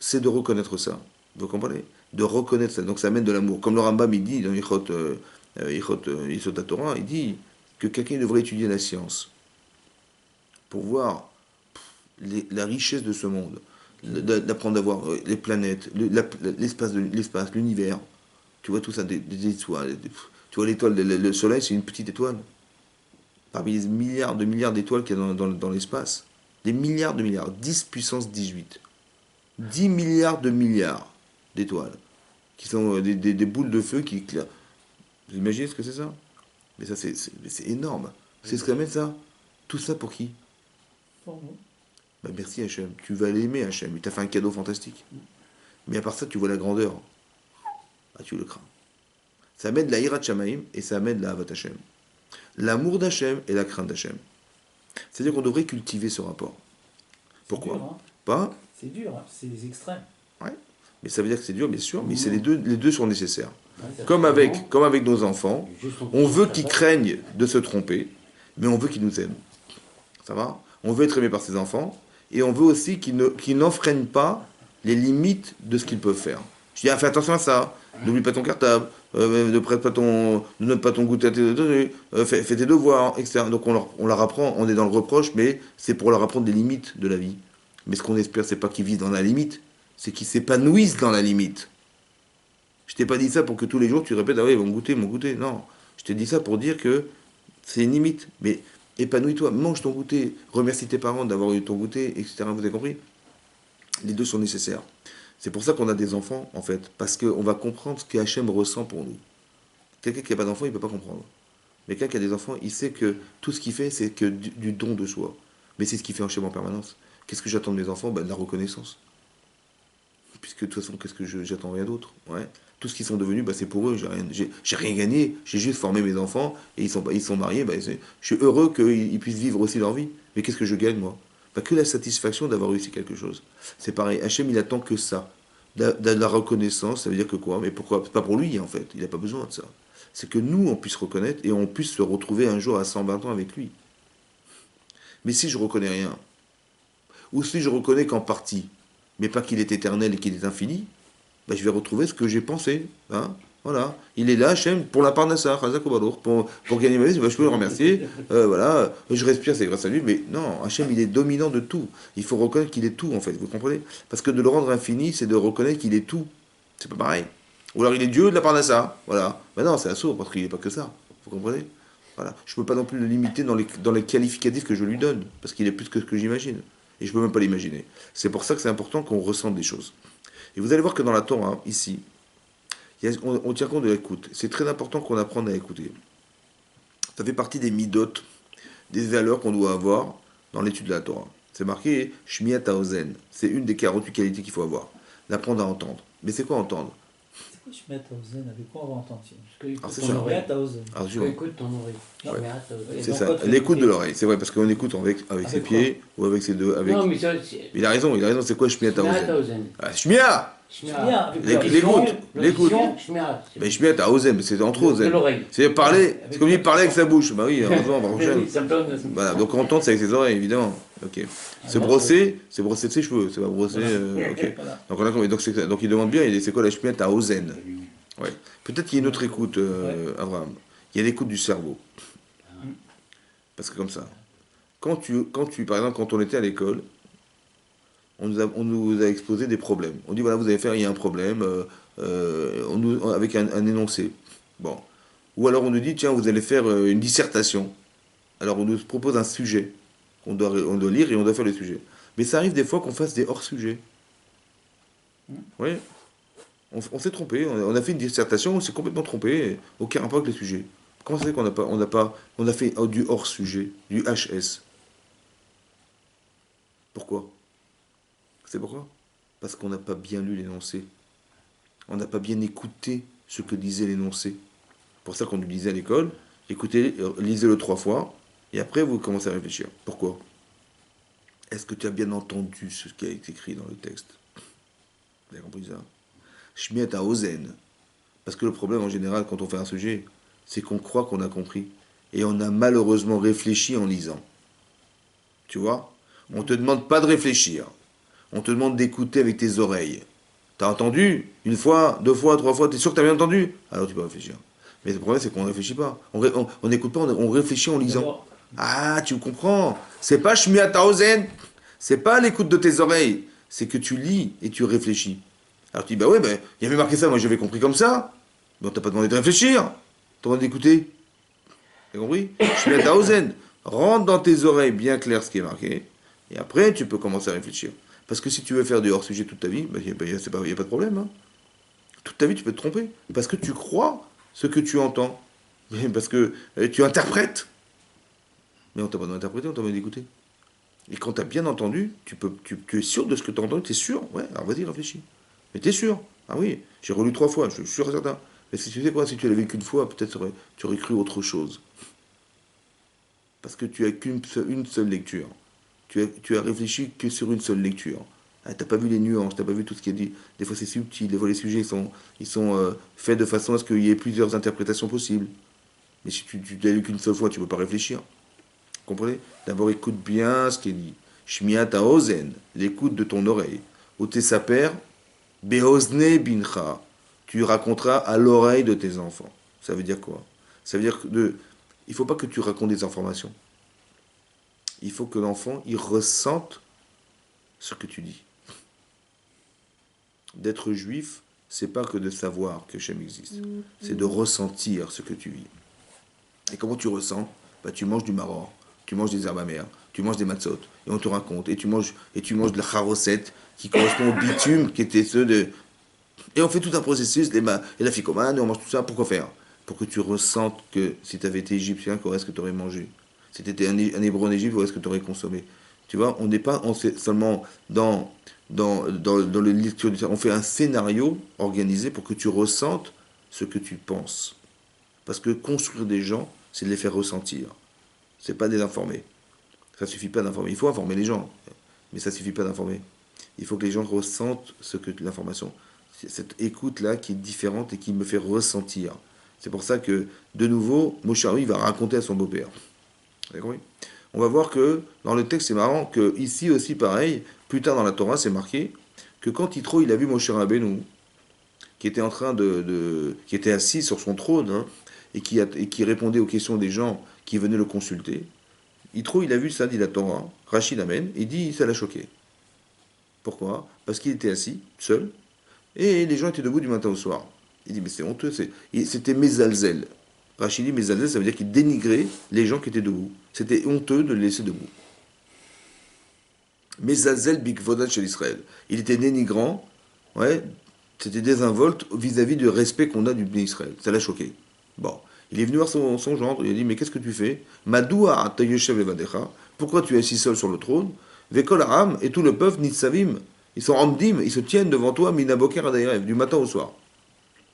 c'est de reconnaître ça. Vous comprenez? De reconnaître ça. Donc ça amène de l'amour. Comme le Rambam, il dit dans Yisod Torah, il dit que quelqu'un devrait étudier la science pour voir la richesse de ce monde, d'apprendre à voir les planètes, l'espace, l'univers. Tu vois tout ça, des étoiles. Tu vois l'étoile, le soleil, c'est une petite étoile. Parmi les milliards d'étoiles qu'il y a dans l'espace. Des milliards de milliards. 10 puissance 18. 10 milliards de milliards d'étoiles. Qui sont des boules de feu qui éclairent. Vous imaginez ce que c'est ça? Mais ça, c'est énorme. C'est ce que ça met ça. Tout ça pour qui? Pour nous. Bah merci Hachem. Tu vas l'aimer Hachem. Il t'a fait un cadeau fantastique. Mais à part ça, tu vois la grandeur. Ah, tu le crains. Ça met de la hirat shamaim et ça met de la havat Hachem. L'amour d'Hachem et la crainte d'Hachem. C'est-à-dire qu'on devrait cultiver ce rapport. Pourquoi? C'est dur, hein. Pas? C'est dur, hein. C'est les extrêmes. Ouais. Mais ça veut dire que c'est dur, bien sûr, mais c'est les deux sont nécessaires. Ouais, Comme avec nos enfants, juste en on dessous, veut ça qu'ils va. craignent de se tromper, mais on veut qu'ils nous aiment. Ça va? On veut être aimé par ses enfants, et on veut aussi qu'ils n'enfreignent pas les limites de ce qu'ils peuvent faire. Je dis, ah, fais attention à ça, n'oublie pas ton cartable, ne note pas ton goûter à fais tes devoirs, etc. Donc on leur apprend, on est dans le reproche, mais c'est pour leur apprendre des limites de la vie. Mais ce qu'on espère, c'est pas qu'ils vivent dans la limite, c'est qu'ils s'épanouissent dans la limite. Je t'ai pas dit ça pour que tous les jours tu répètes, ah oui, mon goûter. Non, je t'ai dit ça pour dire que c'est une limite. Mais épanouis-toi, mange ton goûter, remercie tes parents d'avoir eu ton goûter, etc. Vous avez compris? Les deux sont nécessaires. C'est pour ça qu'on a des enfants, en fait, parce qu'on va comprendre ce que Hachem ressent pour nous. Quelqu'un qui n'a pas d'enfant, il ne peut pas comprendre. Mais quelqu'un qui a des enfants, il sait que tout ce qu'il fait, c'est que du don de soi. Mais c'est ce qu'il fait Hachem en permanence. Qu'est-ce que j'attends de mes enfants? Ben, de la reconnaissance. Puisque de toute façon, qu'est-ce que j'attends? Rien d'autre. Ouais. Tout ce qu'ils sont devenus, bah, c'est pour eux. J'ai rien gagné. J'ai juste formé mes enfants et ils sont mariés. Bah, je suis heureux qu'ils puissent vivre aussi leur vie. Mais qu'est-ce que je gagne, moi? Bah, que la satisfaction d'avoir réussi quelque chose. C'est pareil. Hachem, il attend que ça. De la reconnaissance, ça veut dire que quoi? Mais pourquoi? C'est pas pour lui, en fait. Il n'a pas besoin de ça. C'est que nous, on puisse reconnaître et on puisse se retrouver un jour à 120 ans avec lui. Mais si je reconnais rien, ou si je reconnais qu'en partie, mais pas qu'il est éternel et qu'il est infini, ben je vais retrouver ce que j'ai pensé. Hein, voilà. Il est là, Hachem, pour la parnassa, Chazak Obalour, pour gagner ma vie, ben je peux le remercier. Voilà, je respire, c'est grâce à lui. Mais non, Hachem, il est dominant de tout. Il faut reconnaître qu'il est tout, en fait. Vous comprenez? Parce que de le rendre infini, c'est de reconnaître qu'il est tout. C'est pas pareil. Ou alors il est Dieu de la parnassa. Voilà. Ben non, c'est assourd, parce qu'il n'est pas que ça. Vous comprenez? Voilà. Je ne peux pas non plus le limiter dans les qualificatifs que je lui donne, parce qu'il est plus que ce que j'imagine. Et je ne peux même pas l'imaginer. C'est pour ça que c'est important qu'on ressente des choses. Et vous allez voir que dans la Torah, ici, on tient compte de l'écoute. C'est très important qu'on apprenne à écouter. Ça fait partie des midot, des valeurs qu'on doit avoir dans l'étude de la Torah. C'est marqué Shmiat Haozen. C'est une des 48 qualités qu'il faut avoir. D'apprendre à entendre. Mais c'est quoi entendre? C'est quoi je mets à Ozen? Avec quoi on va entendre? Alors, c'est Je ça. mets à Ozen. Alors, Tu écoutes ton oreille. Ouais. Mais attends, c'est donc, ça, toi, tu l'écoute de écoutes. l'oreille. C'est vrai, parce qu'on écoute avec ses Avec pieds ou avec ses deux. Avec... Non, mais ça, c'est. Il a raison, c'est quoi Shmiat Haozen? Haozen. Ah, Shmia! Bien, avec L'écoute, l'écoute. Shmiat. Mais Shmiat Haozen, c'est entre De Ozen. l'oreille. C'est parler, Avec c'est comme il parler avec sa bouche. Bah oui, heureusement, on va Oui, prochaine. ça me donne. Voilà, donc entendre c'est avec ses oreilles, évidemment. Ok. Se brosser, c'est brosser de ses cheveux, c'est pas brosser. Ok. Voilà. Donc, on a compris. Donc il demande bien, c'est quoi la Shmiat Haozen? Ouais. Peut-être qu'il y a une autre écoute, Abraham. Il y a l'écoute du cerveau. Parce que comme ça, quand par exemple, quand on était à l'école, on nous a exposé des problèmes. On dit voilà, vous allez faire, il y a un problème, avec un énoncé. Bon. Ou alors on nous dit tiens, vous allez faire une dissertation Alors on nous propose un sujet, on doit lire et on doit faire le sujet. Mais ça arrive des fois qu'on fasse des hors-sujets. Oui, on s'est trompé, on a fait une dissertation, on s'est complètement trompé, aucun rapport avec le sujet. Comment ça fait on a fait du hors-sujet, du HS? Pourquoi? C'est pourquoi? Parce qu'on n'a pas bien lu l'énoncé. On n'a pas bien écouté ce que disait l'énoncé. C'est pour ça qu'on nous disait à l'école, écoutez, lisez-le 3 fois, et après vous commencez à réfléchir. Pourquoi? Est-ce que tu as bien entendu ce qui a été écrit dans le texte? Vous avez compris ça? Shmiat Ozen. Parce que le problème en général quand on fait un sujet, c'est qu'on croit qu'on a compris. Et on a malheureusement réfléchi en lisant. Tu vois? On ne te demande pas de réfléchir. On te demande d'écouter avec tes oreilles. T'as entendu? Une fois, 2 fois, 3 fois, t'es sûr que t'as bien entendu? Alors tu peux réfléchir. Mais le problème c'est qu'on ne réfléchit pas. On n'écoute pas, on réfléchit en lisant. D'abord, Ah, tu comprends? C'est pas Shmiat Ozen. C'est pas l'écoute de tes oreilles. C'est que tu lis et tu réfléchis. Alors tu dis, bah ouais, il y avait marqué ça, moi j'avais compris comme ça. Mais on t'a pas demandé de réfléchir. T'as demandé d'écouter. T'as compris? Shmiat Ozen. Rentre dans tes oreilles bien clair ce qui est marqué. Et après, tu peux commencer à réfléchir. Parce que si tu veux faire du hors-sujet toute ta vie, il n'y a, pas de problème. Hein. Toute ta vie, tu peux te tromper. Parce que tu crois ce que tu entends. Parce que tu interprètes. Mais on t'a pas demandé d'interpréter, on t'a demandé d'écouter. Et quand tu as bien entendu, tu es sûr de ce que tu as entendu, tu es sûr. Ouais, alors vas-y, réfléchis. Mais tu es sûr. Ah oui, j'ai relu 3 fois, je suis sûr et certain. Mais si tu sais quoi, si tu l'avais qu'une fois, peut-être tu aurais cru autre chose. Parce que tu as une seule lecture. Tu as réfléchi que sur une seule lecture. Ah, t'as pas vu les nuances, t'as pas vu tout ce qui est dit. Des fois c'est subtil, des fois les sujets ils sont faits de façon à ce qu'il y ait plusieurs interprétations possibles. Mais si tu l'as lu qu'une seule fois, tu peux pas réfléchir. Vous comprenez? D'abord écoute bien ce qui est dit. Shmiat ozen, l'écoute de ton oreille. Otesaper, behozne bincha. Tu raconteras à l'oreille de tes enfants. Ça veut dire quoi? Ça veut dire il faut pas que tu racontes des informations. Il faut que l'enfant, il ressente ce que tu dis. D'être juif, c'est pas que de savoir que Shem existe. C'est de ressentir ce que tu vis. Et comment tu ressens? Bah, tu manges du maror, tu manges des herbes amères, tu manges des matzot, et on te raconte, et tu manges de la charosette qui correspond au bitume qui était ceux de. Et on fait tout un processus, et la ficomane, et on mange tout ça. Pourquoi faire? Pour que tu ressentes que si tu avais été égyptien, qu'est-ce que tu aurais mangé? Si tu étais un hébreu en Égypte, qu'est-ce que tu aurais consommé? Tu vois, on n'est pas seulement dans le lecture du. On fait un scénario organisé pour que tu ressentes ce que tu penses. Parce que construire des gens, c'est de les faire ressentir. C'est pas de les informer. Ça suffit pas d'informer. Il faut informer les gens, mais ça suffit pas d'informer. Il faut que les gens ressentent ce que l'information. C'est cette écoute-là qui est différente et qui me fait ressentir. C'est pour ça que, de nouveau, Moshe Rabbeinu va raconter à son beau-père. Vous avez compris? On va voir que, dans le texte, c'est marrant, que ici aussi, pareil, plus tard dans la Torah, c'est marqué que quand Yitro, il a vu Moshe Rabbeinu, qui était en train qui était assis sur son trône, hein, et qui répondait aux questions des gens qui venaient le consulter, Yitro, il a vu ça, dit la Torah, Rachid amène, il dit, ça l'a choqué. Pourquoi? Parce qu'il était assis, seul, et les gens étaient debout du matin au soir. Il dit, mais c'est honteux, c'était Mezalzel. Rachid dit, Mezalzel, ça veut dire qu'il dénigrait les gens qui étaient debout. C'était honteux de le laisser debout. Mezalzel bikvodat chez l'Israël. Il était dénigrant, ouais, c'était désinvolte vis-à-vis du respect qu'on a du Bnei Israël. Ça l'a choqué. Bon, il est venu voir son gendre, il a dit, mais qu'est-ce que tu fais? Madoua atayoshev levadecha. Pourquoi tu es assis seul sur le trône? Vekol Aram et tout le peuple nitzavim. Ils sont amdim, ils se tiennent devant toi, minaboker adaïrev, du matin au soir.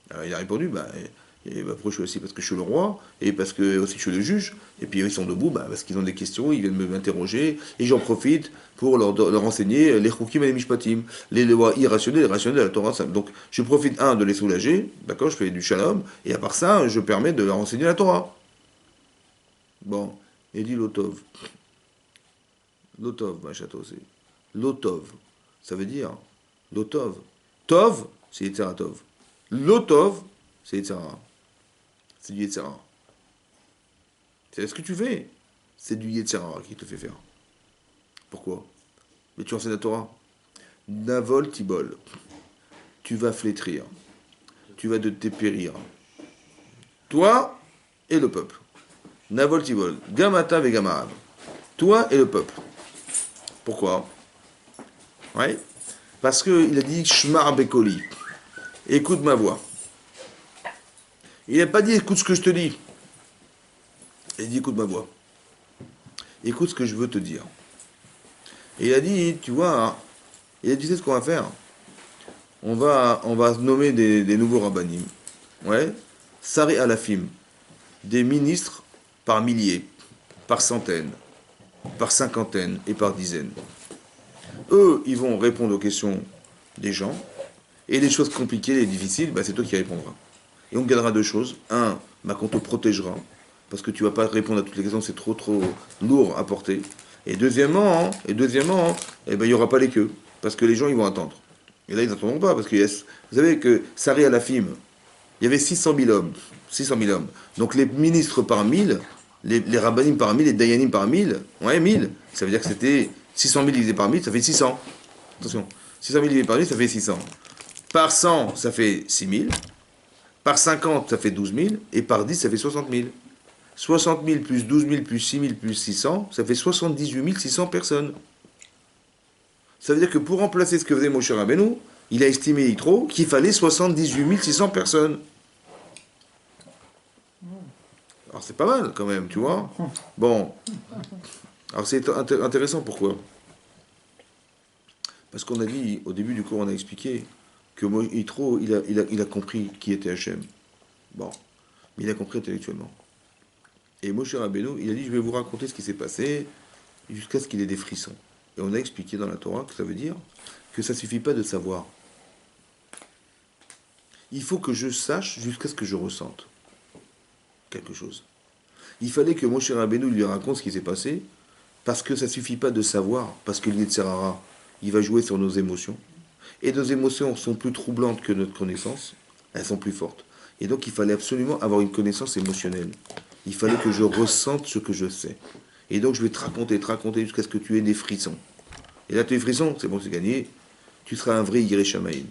Alors il a répondu, pourquoi je suis assis? Parce que je suis le roi, et parce que aussi je suis le juge, et puis ils sont debout, parce qu'ils ont des questions, ils viennent m'interroger, et j'en profite pour leur enseigner les choukim et les mishpatim, les lois irrationnelles, les rationnelles de la Torah. Donc je profite, de les soulager, d'accord, je fais du shalom, et à part ça, je permets de leur enseigner la Torah. Bon, et dit Lotov. Lotov, ma château, c'est. Lotov, ça veut dire Lotov. Tov, c'est Yetzeratov. Lotov, c'est Yetzera. C'est du Yetzera. C'est ce que tu fais. C'est du Yetzera qui te fait faire. Pourquoi? Mais tu enseignes la Torah. Navol tibol. Tu vas flétrir. Tu vas te dépérir. Toi et le peuple. Navol Tivol, Gamata Vegamarav. Toi et le peuple. Pourquoi? Ouais. Parce qu'il a dit Shmar Bekoli. Écoute ma voix. Il n'a pas dit écoute ce que je te dis. Il a dit écoute ma voix. Écoute ce que je veux te dire. Et il a dit, tu vois, hein, il a dit, tu sais ce qu'on va faire? On va nommer des nouveaux rabbinim. Ouais. Sari Alafim. Des ministres par milliers, par centaines, par cinquantaines et par dizaines. Eux, ils vont répondre aux questions des gens. Et les choses compliquées, les difficiles, bah, c'est toi qui répondras. Et on gagnera deux choses. Un, bah, qu'on te protégera. Parce que tu ne vas pas répondre à toutes les questions, c'est trop lourd à porter. Et deuxièmement, eh ben, il n'y aura pas les queues. Parce que les gens, ils vont attendre. Et là, ils n'attendront pas. Parce que vous savez que Sari Alafim, il y avait 600 000 hommes. 600 000 hommes. Donc les ministres par 1000, les rabbinim par 1000, les dayanim par 1000, ouais, 1000. Ça veut dire que c'était 600 000 divisé par 1000, ça fait 600. Attention. 600 000 divisé par 1000, ça fait 600. Par 100, ça fait 6 000. Par 50, ça fait 12 000. Et par 10, ça fait 60 000. 60 000 plus 12 000 plus 6 000 plus 600, ça fait 78 600 personnes. Ça veut dire que pour remplacer ce que faisait Moshe Rabbeinu, il a estimé Yitro qu'il fallait 78 600 personnes. Alors c'est pas mal quand même, tu vois. Bon. Alors c'est intéressant, pourquoi? Parce qu'on a dit, au début du cours, on a expliqué que Yitro, il a compris qui était Hachem. Bon. Mais il a compris intellectuellement. Et Moshe Rabbeinu, il a dit, je vais vous raconter ce qui s'est passé jusqu'à ce qu'il ait des frissons. Et on a expliqué dans la Torah que ça veut dire que ça ne suffit pas de savoir. Il faut que je sache jusqu'à ce que je ressente quelque chose. Il fallait que Moshe Rabbeinu lui raconte ce qui s'est passé, parce que ça ne suffit pas de savoir, parce que l'Yetzirara, il va jouer sur nos émotions. Et nos émotions sont plus troublantes que notre connaissance, elles sont plus fortes. Et donc il fallait absolument avoir une connaissance émotionnelle. Il fallait que je ressente ce que je sais. Et donc je vais te raconter jusqu'à ce que tu aies des frissons. Et là tu as des frissons, c'est bon, c'est gagné. Tu seras un vrai Yireh Shamayim.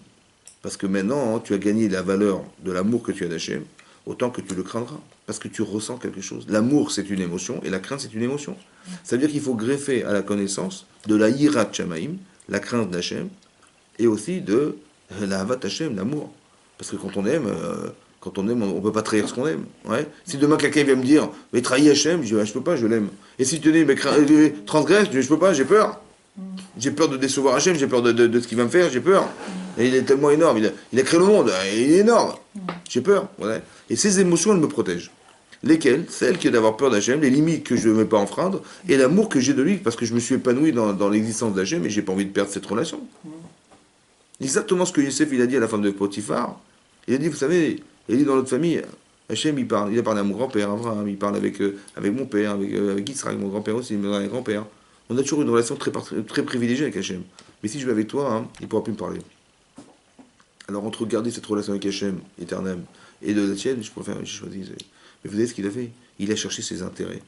Parce que maintenant, hein, tu as gagné la valeur de l'amour que tu as d'Hachem, autant que tu le craindras. Parce que tu ressens quelque chose. L'amour, c'est une émotion, et la crainte, c'est une émotion. Ça veut dire qu'il faut greffer à la connaissance de la Yirat Shamayim, la crainte d'Hachem, et aussi de la Havat Hachem, l'amour. Parce que quand on aime, on ne peut pas trahir ce qu'on aime. Ouais. Si demain quelqu'un vient me dire, mais trahis Hachem, je dis, je peux pas, je l'aime. Et si tu dis, mais transgresse, je dis, je peux pas, j'ai peur. J'ai peur de décevoir Hachem, j'ai peur de ce qu'il va me faire, j'ai peur. Et il est tellement énorme, il a créé le monde, il est énorme. J'ai peur. Ouais. Et ces émotions, elles me protègent. Lesquelles? Celles qui est d'avoir peur d'Hachem, les limites que je ne veux pas enfreindre, et l'amour que j'ai de lui, parce que je me suis épanoui dans l'existence d'Hachem, et j'ai pas envie de perdre cette relation. Exactement ce que Yosef il a dit à la femme de Potiphar. Il a dit, vous savez, il a dit dans notre famille, Hachem il a parlé à mon grand-père, Abraham, il parle avec mon père, avec Israël, mon grand-père aussi, mon grand-père. On a toujours une relation très privilégiée avec Hachem. Mais si je vais avec toi, hein, il ne pourra plus me parler. Alors entre garder cette relation avec Hachem, éternel, et de la tienne, j'ai choisi. Mais vous savez ce qu'il a fait? Il a cherché ses intérêts.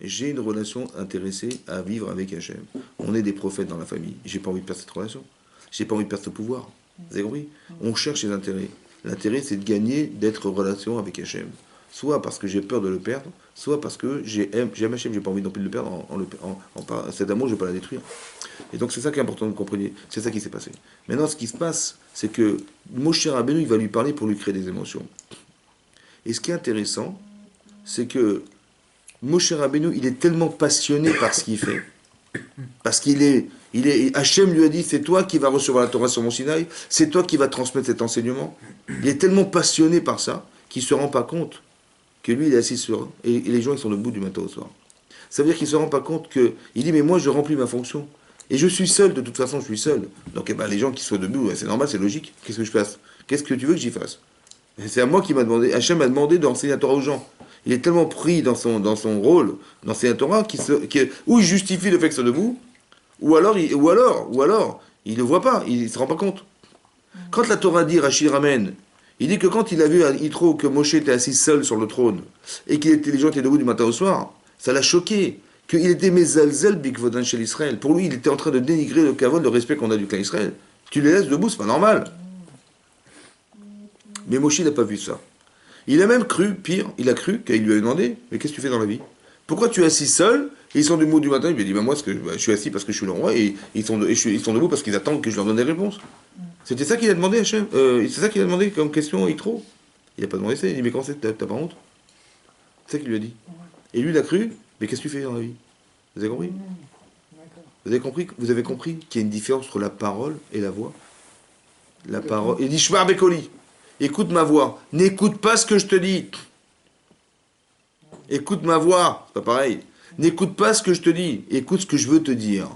J'ai une relation intéressée à vivre avec Hachem. On est des prophètes dans la famille. J'ai pas envie de perdre cette relation. J'ai pas envie de perdre ce pouvoir. Vous avez compris? On cherche ses intérêts. L'intérêt, c'est de gagner, d'être en relation avec Hachem. Soit parce que j'ai peur de le perdre, soit parce que j'aime Hachem, j'ai pas envie non plus de le perdre. Cet amour, je ne vais pas la détruire. Et donc c'est ça qui est important que vous compreniez. C'est ça qui s'est passé. Maintenant, ce qui se passe, c'est que Moshe Rabbeinu, il va lui parler pour lui créer des émotions. Et ce qui est intéressant, c'est que Moshe Rabbeinu, il est tellement passionné par ce qu'il fait, parce Hachem lui a dit, c'est toi qui vas recevoir la Torah sur mon Sinaï, c'est toi qui vas transmettre cet enseignement. Il est tellement passionné par ça, qu'il ne se rend pas compte que lui, il est assis sur, et les gens, ils sont debout du matin au soir. Ça veut dire qu'il ne se rend pas compte il dit, mais moi, je remplis ma fonction. Et je suis seul, de toute façon, je suis seul. Donc, les gens qui soient debout, c'est normal, c'est logique. Qu'est-ce que je fasse? Qu'est-ce que tu veux que j'y fasse? C'est à moi qui m'a demandé, Hachem m'a demandé d'enseigner la Torah aux gens. Il est tellement pris dans son rôle d'enseigner la Torah où il justifie le fait que soit debout, ou alors il ne le voit pas, il ne se rend pas compte. Quand la Torah dit, Rachid ramène, il dit que quand il a vu à Yitro que Moshe était assis seul sur le trône, et que les gens étaient debout du matin au soir, ça l'a choqué, qu'il était mezalzel bikvodan chez l'Israël. Pour lui, il était en train de dénigrer le kavod, le respect qu'on a du clan Israël. Tu les laisses debout, c'est pas normal. Mais Moshe n'a pas vu ça. Il a même cru, pire, il a cru qu'il lui avait demandé, mais qu'est-ce que tu fais dans la vie? Pourquoi tu es assis seul? Et ils sont debout du matin, il lui a dit, bah moi, je suis assis parce que je suis le roi, et ils sont debout parce qu'ils attendent que je leur donne des réponses. C'était ça qu'il a demandé, Hachem. C'est ça qu'il a demandé comme question, Yitro. Il n'a pas demandé ça, il a dit, mais comment c'est, t'as pas honte? C'est ça qu'il lui a dit. Et lui, il a cru, mais qu'est-ce que tu fais dans la vie? Vous avez compris? Vous avez compris qu'il y a une différence entre la parole et la voix? La parole. Il dit, Shmar Bekoli, écoute ma voix, n'écoute pas ce que je te dis. Écoute ma voix, c'est pas pareil. N'écoute pas ce que je te dis, écoute ce que je veux te dire.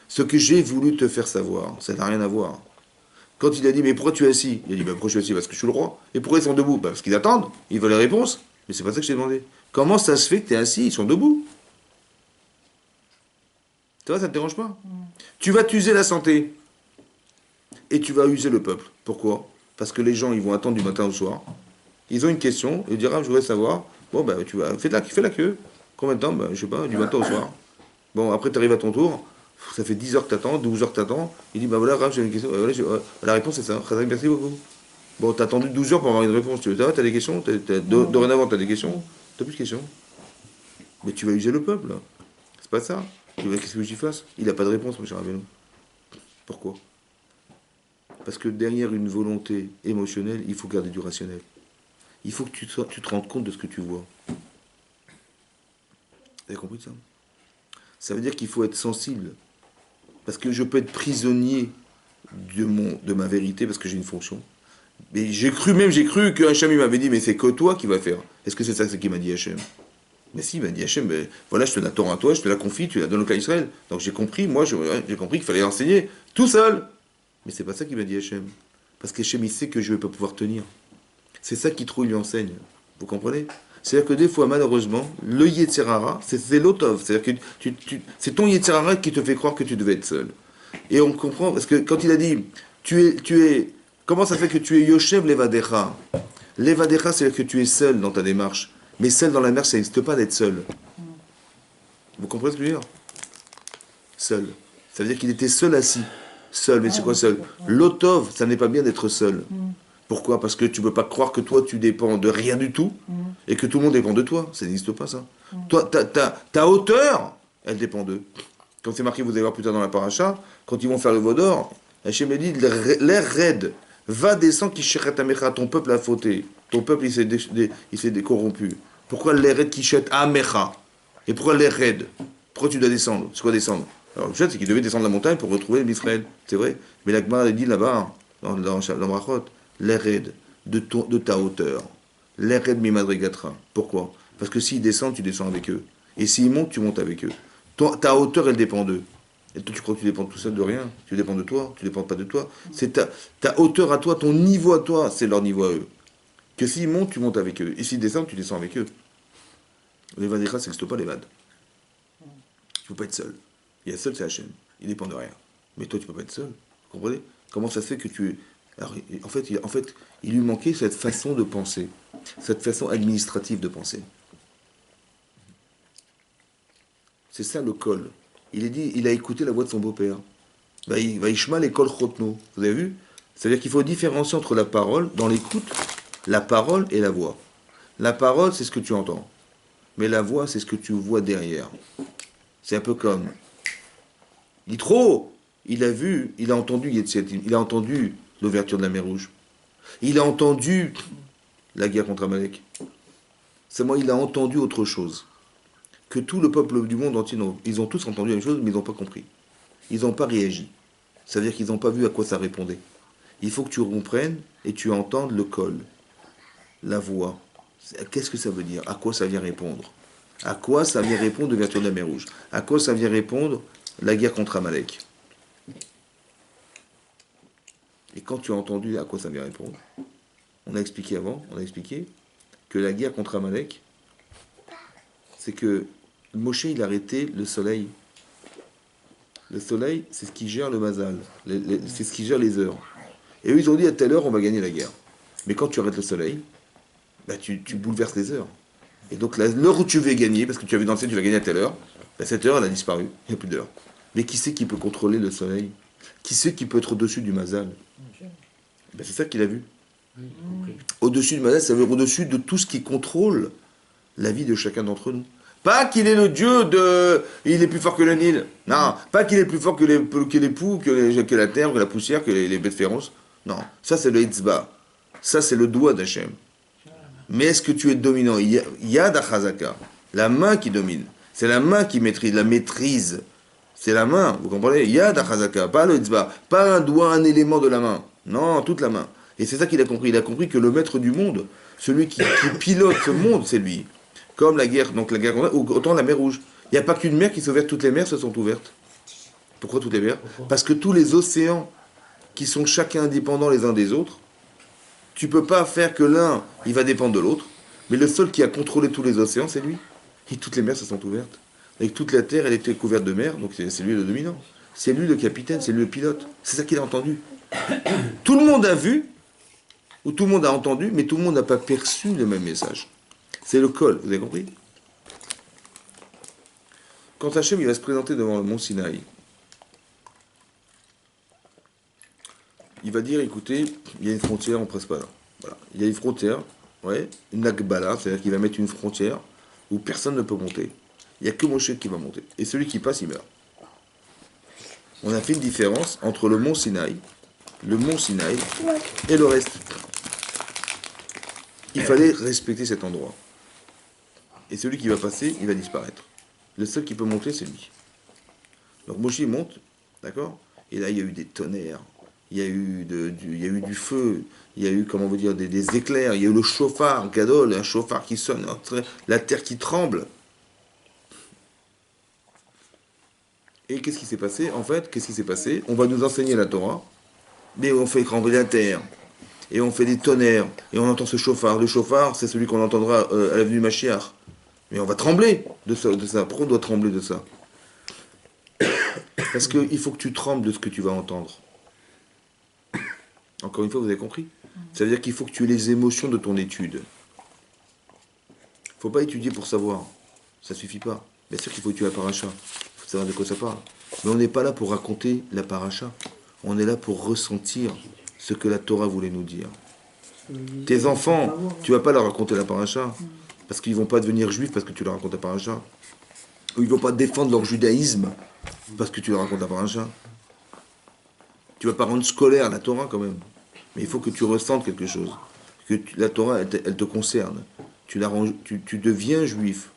Ce que j'ai voulu te faire savoir, ça n'a rien à voir. Quand il a dit, mais pourquoi tu es assis? Il a dit, bah, pourquoi je suis assis? Parce que je suis le roi. Et pourquoi ils sont debout? Bah, parce qu'ils attendent, ils veulent les réponses. Mais c'est pas ça que je t'ai demandé. Comment ça se fait que tu es assis? Ils sont debout. Tu vois, ça ne te dérange pas? Tu vas t'user la santé. Et tu vas user le peuple. Pourquoi? Parce que les gens, ils vont attendre du matin au soir. Ils ont une question, ils diront, ah, je voudrais savoir. Bon, bah, tu vas, fais la queue. Combien de temps? Bah, je sais pas, du matin au soir. Bon, après, tu arrives à ton tour. Ça fait 10 heures que t'attends, 12 heures que t'attends. Il dit, bah voilà, Rav, j'ai une question. Voilà, la réponse, c'est ça. Khazak, merci beaucoup. Bon, t'as attendu 12 heures pour avoir une réponse. T'as des questions? Dorénavant, t'as des questions? T'as plus de questions? Mais tu vas user le peuple, là. C'est pas ça. Qu'est-ce que j'y fasse? Il n'a pas de réponse, mon cher Rabbeinu. Pourquoi? Parce que derrière une volonté émotionnelle, il faut garder du rationnel. Il faut que tu te rendes compte de ce que tu vois. Vous avez compris ça? Ça veut dire qu'il faut être sensible. Parce que je peux être prisonnier de ma vérité parce que j'ai une fonction. Mais j'ai cru que Hachem m'avait dit, mais c'est que toi qui vas faire. Est-ce que c'est ça qu'il m'a dit Hachem? Mais si, il m'a dit Hachem, ben, voilà, je te la tords à toi, je te la confie, tu la donnes au cas Israël. Donc j'ai compris, j'ai compris qu'il fallait enseigner tout seul. Mais c'est pas ça qu'il m'a dit Hachem. Parce qu'Hachem, il sait que je ne vais pas pouvoir tenir. C'est ça qu'il trouve, il lui enseigne. Vous comprenez? C'est-à-dire que des fois, malheureusement, le Yetzirara, c'est l'otov. C'est-à-dire que c'est ton Yetzirara qui te fait croire que tu devais être seul. Et on comprend, parce que quand il a dit, comment ça fait que tu es Yoshev Levadecha? Levadecha, c'est-à-dire que tu es seul dans ta démarche. Mais seul dans la mer, ça n'existe pas d'être seul. Vous comprenez ce que je veux dire? Seul. Ça veut dire qu'il était seul assis. Seul, mais c'est quoi seul? L'otov, ça n'est pas bien d'être seul. Pourquoi? Parce que tu ne peux pas croire que toi, tu dépends de rien du tout et que tout le monde dépend de toi. Ça n'existe pas, ça. Toi, ta hauteur, elle dépend d'eux. Comme c'est marqué, vous allez voir plus tard dans la paracha, quand ils vont faire le veau d'or, Hachem dit, l'air raide, va descendre qui chéret amecha, ton peuple a fauté. Ton peuple, il s'est corrompu. Pourquoi l'air raide qui chéret amecha? Et pourquoi l'air raide? Pourquoi tu dois descendre? C'est quoi descendre? Alors, le fait, c'est qu'il devait descendre la montagne pour retrouver l'Israël. C'est vrai. Mais l'Agmar a dit là-bas, dans Brachot, l'Ered, de ta hauteur. L'Ered mimadrigatra. Pourquoi? Parce que s'ils descendent, tu descends avec eux. Et s'ils montent, tu montes avec eux. Ta hauteur, elle dépend d'eux. Et toi, tu crois que tu dépends tout seul de rien? Tu dépends de toi, tu dépends pas de toi. C'est ta hauteur à toi, ton niveau à toi, c'est leur niveau à eux. Que s'ils montent, tu montes avec eux. Et s'ils descendent, tu descends avec eux. Les vadéchas, ça n'existe pas, les vades. Tu ne peux pas être seul. Il y a seul, c'est Hachem. Il dépend de rien. Mais toi, tu ne peux pas être seul. Vous comprenez? Comment ça se fait que tu es... Alors, en fait, il lui manquait cette façon de penser, cette façon administrative de penser. C'est ça le kol. Il a écouté la voix de son beau-père. Vaishma l'école chotno. Vous avez vu? C'est-à-dire qu'il faut différencier entre la parole, dans l'écoute, la parole et la voix. La parole, c'est ce que tu entends. Mais la voix, c'est ce que tu vois derrière. C'est un peu comme... Yitro, il a entendu Yetziatim, il a entendu l'ouverture de la mer Rouge. Il a entendu la guerre contre Amalek. Seulement, il a entendu autre chose. Que tout le peuple du monde entier, ils ont tous entendu la même chose, mais ils n'ont pas compris. Ils n'ont pas réagi. Ça veut dire qu'ils n'ont pas vu à quoi ça répondait. Il faut que tu comprennes et tu entendes le col, la voix. Qu'est-ce que ça veut dire? À quoi ça vient répondre? À quoi ça vient répondre l'ouverture de la mer Rouge? À quoi ça vient répondre la guerre contre Amalek? Et quand tu as entendu à quoi ça vient répondre, on a expliqué que la guerre contre Amalek, c'est que Moshe, il a arrêté le soleil. Le soleil, c'est ce qui gère le mazal, c'est ce qui gère les heures. Et eux, ils ont dit à telle heure, on va gagner la guerre. Mais quand tu arrêtes le soleil, bah, tu bouleverses les heures. Et donc l'heure où tu veux gagner, parce que tu as vu dans le ciel, tu vas gagner à telle heure, bah, cette heure, elle a disparu, il n'y a plus d'heure. Mais qui c'est qui peut contrôler le soleil? Qui c'est qui peut être au-dessus du mazal? Ben, c'est ça qu'il a vu. Oui, j'ai compris. Au-dessus de Malach, ça veut dire au-dessus de tout ce qui contrôle la vie de chacun d'entre nous. Pas qu'il est le Dieu de... Il est plus fort que le Nil. Non, pas qu'il est plus fort que l'époux, que la terre, que la poussière, que les bêtes féroces. Non, ça c'est le Hitzba. Ça c'est le doigt d'Hachem. Mais est-ce que tu es dominant? Yad Achazaka, la main qui domine. C'est la main qui maîtrise, la maîtrise. C'est la main, vous comprenez? Yad Achazaka, pas le Hitzba, pas un doigt, un élément de la main. Non, toute la main. Et c'est ça qu'il a compris. Il a compris que le maître du monde, celui qui pilote ce monde, c'est lui. Comme la guerre, donc la guerre, autant la mer Rouge. Il n'y a pas qu'une mer qui s'est ouverte, toutes les mers se sont ouvertes. Pourquoi toutes les mers? Parce que tous les océans, qui sont chacun indépendants les uns des autres, tu peux pas faire que l'un, il va dépendre de l'autre, mais le seul qui a contrôlé tous les océans, c'est lui. Et toutes les mers se sont ouvertes. Et toute la terre, elle était couverte de mer, donc c'est lui le dominant. C'est lui le capitaine, c'est lui le pilote. C'est ça qu'il a entendu. Tout le monde a vu, ou tout le monde a entendu, mais tout le monde n'a pas perçu le même message. C'est le col, vous avez compris? Quand Hachem il va se présenter devant le mont Sinaï, il va dire, écoutez, il y a une frontière, on presse pas là. Voilà. Il y a une frontière, ouais, une Akbala, c'est-à-dire qu'il va mettre une frontière où personne ne peut monter. Il n'y a que Moshe qui va monter. Et celui qui passe, il meurt. On a fait une différence entre le mont Sinaï et le reste. Il fallait respecter cet endroit. Et celui qui va passer, il va disparaître. Le seul qui peut monter, c'est lui. Donc Moshe monte, d'accord? Et là, il y a eu des tonnerres, il y a eu du feu, il y a eu, comment vous dire, des éclairs, il y a eu le chauffard, Gadol, un chauffard qui sonne, la terre qui tremble. Et qu'est-ce qui s'est passé? En fait, qu'est-ce qui s'est passé? On va nous enseigner la Torah, mais on fait trembler la terre. Et on fait des tonnerres, et on entend ce chauffard. Le chauffard, c'est celui qu'on entendra à l'avenue Mashiach. Mais on va trembler de ça. Pourquoi on doit trembler de ça? Parce qu'il faut que tu trembles de ce que tu vas entendre. Encore une fois, vous avez compris? Ça veut dire qu'il faut que tu aies les émotions de ton étude. Il ne faut pas étudier pour savoir. Ça ne suffit pas. Bien sûr qu'il faut étudier la paracha. Il faut savoir de quoi ça parle. Mais on n'est pas là pour raconter la paracha. On est là pour ressentir ce que la Torah voulait nous dire. Tes enfants, tu vas pas leur raconter la paracha, parce qu'ils vont pas devenir juifs parce que tu leur racontes la paracha. Ou ils vont pas défendre leur judaïsme parce que tu leur racontes la paracha. Tu vas pas rendre scolaire la Torah quand même. Mais il faut que tu ressentes quelque chose. Que la Torah, elle te concerne. Tu deviens juif.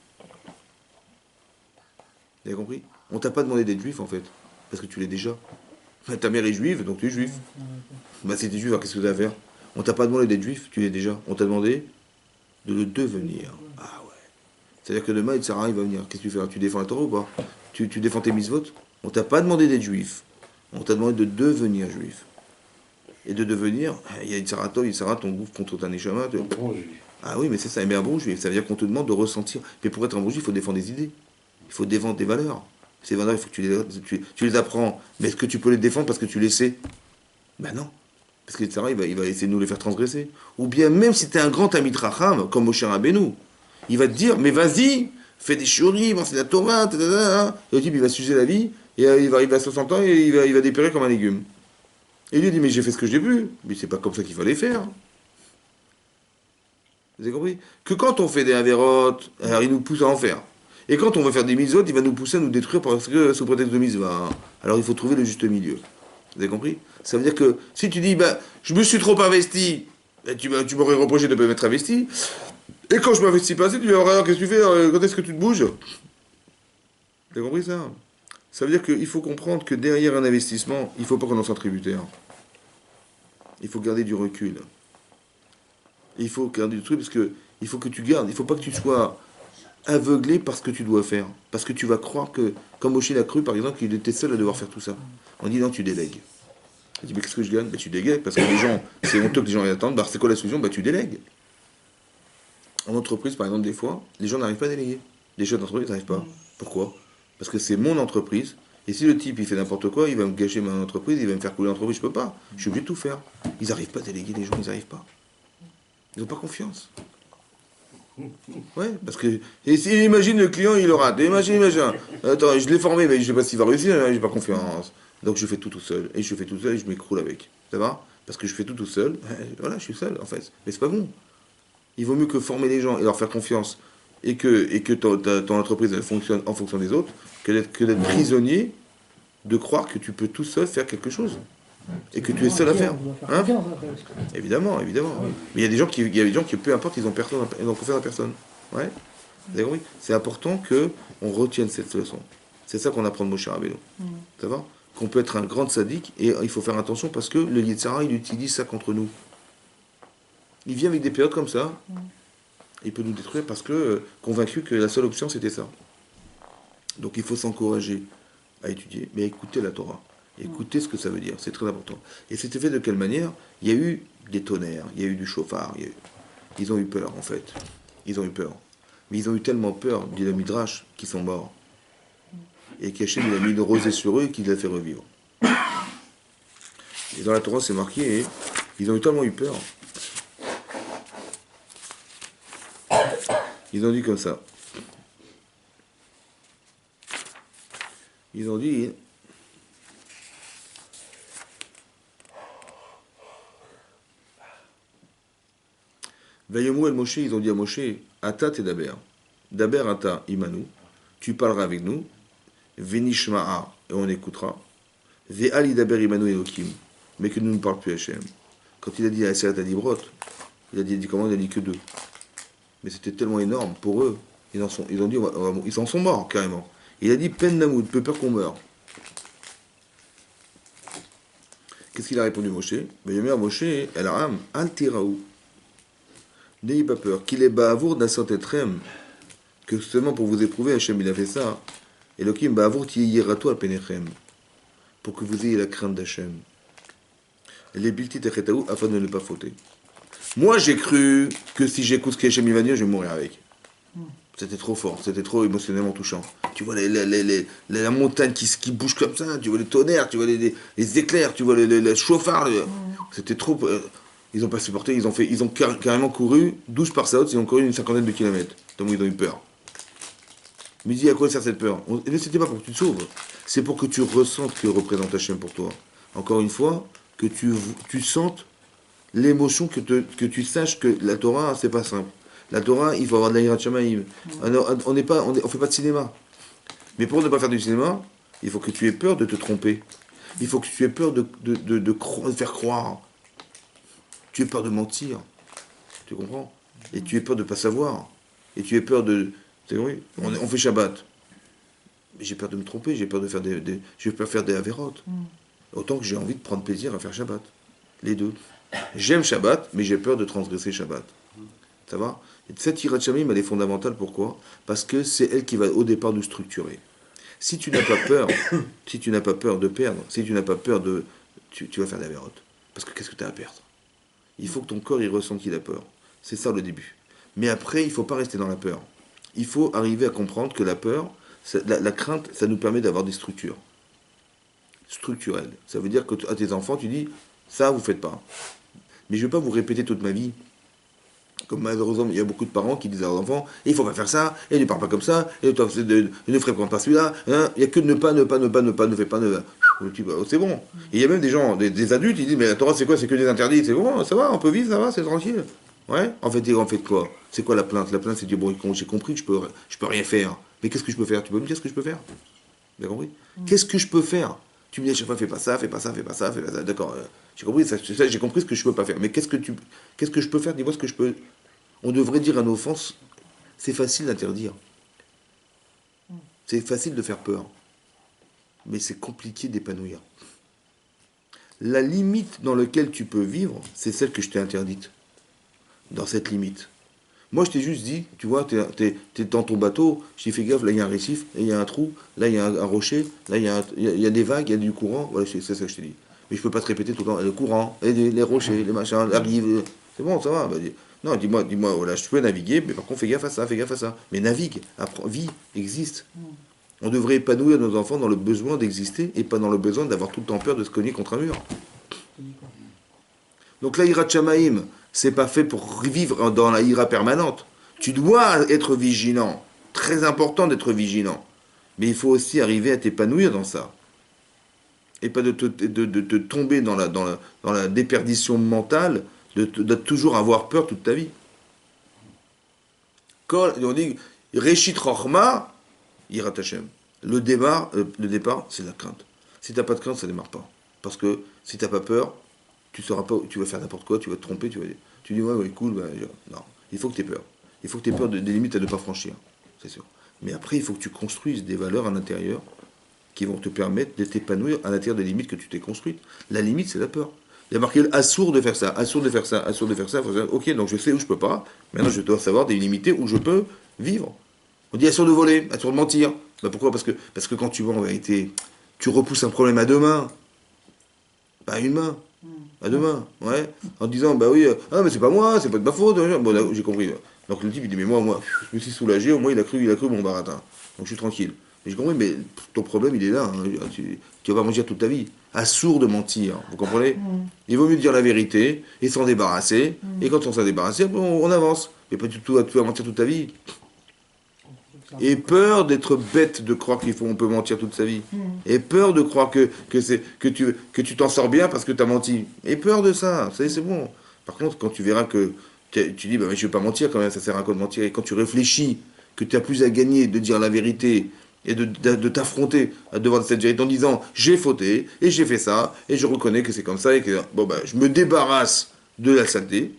Vous avez compris? On t'a pas demandé d'être juif en fait, parce que tu l'es déjà. Ta mère est juive, donc tu es juif. Bah si tu es juif, alors qu'est-ce que tu as à faire? On t'a pas demandé d'être juif, tu l'es déjà. On t'a demandé de le devenir. Ah ouais. C'est-à-dire que demain, Sarah, il va venir. Qu'est-ce que tu fais? Tu défends la Torah ou pas? Tu défends tes mitzvot? On t'a pas demandé d'être juif. On t'a demandé de devenir juif. Et de devenir, il y a une Sarah, ton gouffre contre ta neshama. Bon juif. Ah oui, mais c'est ça, mais un bon juif. Ça veut dire qu'on te demande de ressentir. Mais pour être un bon juif, il faut défendre des idées. Il faut défendre des valeurs. Ces valeurs, il faut que tu les apprends. Mais est-ce que tu peux les défendre parce que tu les sais? Ben non. Parce que Sarah, il va essayer de nous les faire transgresser. Ou bien, même si tu es un grand Amit Racham, comme Moshe Rabbeinu, il va te dire, mais vas-y, fais des shiurim, c'est la Torah, et le type, il va s'user la vie, et il va arriver à 60 ans, et il va dépérir comme un légume. Et lui, il dit, mais j'ai fait ce que j'ai pu. Mais c'est pas comme ça qu'il fallait faire. Vous avez compris? Que quand on fait des avérotes, alors il nous pousse à en faire. Et quand on veut faire des mitzvot, il va nous pousser à nous détruire parce que sous prétexte de mitzvah. Alors il faut trouver le juste milieu. Vous avez compris? Ça veut dire que si tu dis, bah, je me suis trop investi, et tu m'aurais reproché de ne pas m'être investi, et quand je m'investis pas assez, tu vas voir, qu'est-ce que tu fais? Quand est-ce que tu te bouges? Vous avez compris ça? Ça veut dire qu'il faut comprendre que derrière un investissement, il ne faut pas qu'on en soit tributaire. Il faut garder du recul. Il faut garder du truc parce que il faut que tu gardes. Il ne faut pas que tu sois aveuglé par ce que tu dois faire. Parce que tu vas croire que, comme Moshe l'a cru par exemple, qu'il était seul à devoir faire tout ça. On dit non, tu délègues. Il dit mais qu'est-ce que je gagne? Ben, tu délègues parce que les gens, c'est honteux que les gens y attendent. Ben, c'est quoi la solution? Ben, tu délègues. En entreprise par exemple, des fois, les gens n'arrivent pas à déléguer. Les chefs d'entreprise n'arrivent pas. Pourquoi? Parce que c'est mon entreprise. Et si le type il fait n'importe quoi, il va me gâcher ma entreprise, il va me faire couler l'entreprise, je peux pas. Je suis obligé de tout faire. Ils n'arrivent pas à déléguer les gens, ils n'arrivent pas. Ils n'ont pas confiance. Ouais, parce que. Et si, imagine le client, il le rate. Imagine. Attends, je l'ai formé, mais je ne sais pas s'il va réussir, j'ai pas confiance. Donc je fais tout seul. Et je fais tout seul et je m'écroule avec. Ça va? parce que je fais tout seul. Voilà, je suis seul, en fait. Mais c'est pas bon. Il vaut mieux que former les gens et leur faire confiance et que ton entreprise elle fonctionne en fonction des autres que d'être prisonnier de croire que tu peux tout seul faire quelque chose et que tu es seul à faire. On doit faire Hein? confiance après. Évidemment, évidemment. Oui. Mais il y a des gens qui peu importe, ils ont personne, ils ont confiance à personne. Ouais. Vous avez compris? C'est important que on retienne cette leçon. C'est ça qu'on apprend de Moshe Rabbeinu. Ça va? Qu'on peut être un grand sadique et il faut faire attention parce que le Yetzirah, il utilise ça contre nous. Il vient avec des périodes comme ça. Il peut nous détruire parce que convaincu que la seule option c'était ça. Donc il faut s'encourager à étudier, mais à écouter la Torah. Écouter ce que ça veut dire, c'est très important. Et c'était fait de quelle manière? Il y a eu des tonnerres, il y a eu du chauffard, ils ont eu peur en fait. Ils ont eu peur. Mais ils ont eu tellement peur, dit le Midrash, qu'ils sont morts. Et qu'Hachem il a mis une rosée sur eux et qu'il les a fait revivre. Et dans la Torah c'est marqué, ils ont eu tellement eu peur. Ils ont dit comme ça. Ils ont dit... Vayomou el Moshe, ils ont dit à Moshe, Ata te daber. Daber ata imanu. Tu parleras avec nous. Venishma'a, et on écoutera. Ve'ali daber imanu elokim. Mais que nous ne parle plus Hachem. Quand il a dit à Aseret Adibrot, il a dit comment? Il a dit que deux. Mais c'était tellement énorme pour eux. Ils ont dit, ils en sont morts carrément. Il a dit peine d'amour, peu peur qu'on meure. Qu'est-ce qu'il a répondu Moshe? Mais il a mis à Moshe, El Aram, Altiraou. N'ayez pas peur. Qu'il est ba'avour d'asant etrem. Que seulement pour vous éprouver, Hachem il a fait ça. Elohim ba'avour tiyirato al penechem. Pour que vous ayez la crainte d'Hachem. Les bilti techetaou afin de ne pas fauter. Moi j'ai cru que si j'écoute ce qu'Hachem il va dire, je vais mourir avec. C'était trop fort, c'était trop émotionnellement touchant. Tu vois la montagne qui bouge comme ça, tu vois les tonnerres, tu vois les éclairs, tu vois les chauffards. C'était trop... ils n'ont pas supporté, ils ont carrément couru 12 par saotes, ils ont couru une cinquantaine de kilomètres. Tellement ils ont eu peur. Mais dis à quoi sert cette peur? Mais c'était pas pour que tu te sauves, c'est pour que tu ressentes ce que représente Hachem pour toi. Encore une fois, que tu sentes l'émotion, que tu saches que la Torah, c'est pas simple. La Torah, il faut avoir de la Yirat Shamayim. On fait pas de cinéma. Mais pour ne pas faire du cinéma, il faut que tu aies peur de te tromper. Il faut que tu aies peur de faire croire. Tu aies peur de mentir. Tu comprends? Et tu aies peur de ne pas savoir. Et tu aies peur de... Oui, on fait Shabbat. Mais j'ai peur de me tromper, j'ai peur de faire j'ai peur de faire des avérotes. Autant que j'ai envie de prendre plaisir à faire Shabbat. Les deux. J'aime Shabbat, mais j'ai peur de transgresser Shabbat. Ça va? Et cette Yirat Shamayim, elle est fondamentale. Pourquoi? Parce que c'est elle qui va au départ nous structurer. Si tu n'as pas peur, si tu n'as pas peur de perdre, si tu n'as pas peur de... Tu vas faire des avérotes. Parce que qu'est-ce que tu as à perdre? Il faut que ton corps il ressente qu'il a peur. C'est ça le début. Mais après, il ne faut pas rester dans la peur. Il faut arriver à comprendre que la peur, la crainte, ça nous permet d'avoir des structures. Structurelles. Ça veut dire que à tes enfants, tu dis, ça, vous ne faites pas. Mais je ne vais pas vous répéter toute ma vie. Comme malheureusement, il y a beaucoup de parents qui disent à leurs enfants, il ne faut pas faire ça, et ne parle pas comme ça, et ne fréquente pas celui-là. Hein. Il n'y a que ne fais pas, c'est bon. Et il y a même des gens, des adultes, ils disent, mais la Torah c'est quoi? C'est que des interdits. C'est bon, ça va, on peut vivre, ça va, c'est tranquille. Ouais. En fait quoi? C'est quoi la plainte? La plainte, c'est dire, bon, j'ai compris que je peux rien faire. Mais qu'est-ce que je peux faire? Tu peux me dire ce que je peux faire? Tu as compris? Qu'est-ce que je peux faire? Tu me dis à chaque fois, fais pas ça, fais pas ça, fais pas ça, fais pas ça. D'accord, j'ai compris, j'ai compris ce que je peux pas faire. Mais qu'est-ce que je peux faire? Dis-moi ce que je peux. On devrait dire à nos enfants, c'est facile d'interdire. C'est facile de faire peur. Mais c'est compliqué d'épanouir. La limite dans laquelle tu peux vivre, c'est celle que je t'ai interdite. Dans cette limite. Moi, je t'ai juste dit, tu vois, t'es dans ton bateau, je t'ai fait gaffe, là, il y a un récif, là, il y a un trou, là, il y a un rocher, là, il y a des vagues, il y a du courant. Voilà, c'est ça que je t'ai dit. Mais je peux pas te répéter tout le temps, le courant, les rochers, les machins, la rive, c'est bon, ça va. Bah, non, dis-moi, voilà, je peux naviguer, mais par contre, fais gaffe à ça, fais gaffe à ça. Mais navigue, apprends, vis, existe. On devrait épanouir nos enfants dans le besoin d'exister et pas dans le besoin d'avoir tout le temps peur de se cogner contre un mur. Donc la Yirat Shamayim, c'est pas fait pour vivre dans la ira permanente. Tu dois être vigilant. Très important d'être vigilant. Mais il faut aussi arriver à t'épanouir dans ça. et pas de te tomber dans la déperdition mentale de toujours avoir peur toute ta vie. Quand on dit Réchit Rochma, Yirat Hashem. Le départ, c'est la crainte. Si t'as pas de crainte, ça démarre pas. Parce que si t'as pas peur, tu sauras pas, tu vas faire n'importe quoi, tu vas te tromper, tu dis ouais, cool, non. Il faut que tu aies peur. Il faut que tu aies peur des limites à ne pas franchir, c'est sûr. Mais après, il faut que tu construises des valeurs à l'intérieur qui vont te permettre de t'épanouir à l'intérieur des limites que tu t'es construites. La limite, c'est la peur. Il y a marqué assourd de faire ça, assourd de faire ça, assourd de faire ça. Ok, donc je sais où je peux pas. Maintenant, je dois savoir des limites où je peux vivre. On dit assourd de voler, assourd de mentir. Ben pourquoi parce que quand tu vas en vérité, tu repousses un problème à deux mains. Pas à une main. À deux mains, ouais. En disant, bah oui, ah mais c'est pas moi, c'est pas de ma faute. Bon, là, j'ai compris. Donc le type, il dit, mais moi, je me suis soulagé, au moins il a cru mon baratin. Donc je suis tranquille. Mais j'ai compris, mais ton problème, il est là. Hein. Tu vas pas mentir toute ta vie. Assourd de mentir, vous comprenez? Il vaut mieux dire la vérité et s'en débarrasser. Et quand on s'en débarrasse, on avance. Mais pas du tout, tu vas mentir toute ta vie. Et peur d'être bête de croire on peut mentir toute sa vie. Et peur de croire que tu t'en sors bien parce que tu as menti. Et peur de ça, c'est bon. Par contre, quand tu verras que tu dis, bah, mais je ne vais pas mentir quand même, ça sert à quoi de mentir. Et quand tu réfléchis que tu as plus à gagner de dire la vérité et de t'affronter à devant cette vérité en disant, j'ai fauté, et j'ai fait ça, et je reconnais que c'est comme ça, et que bon, bah, je me débarrasse de la saleté.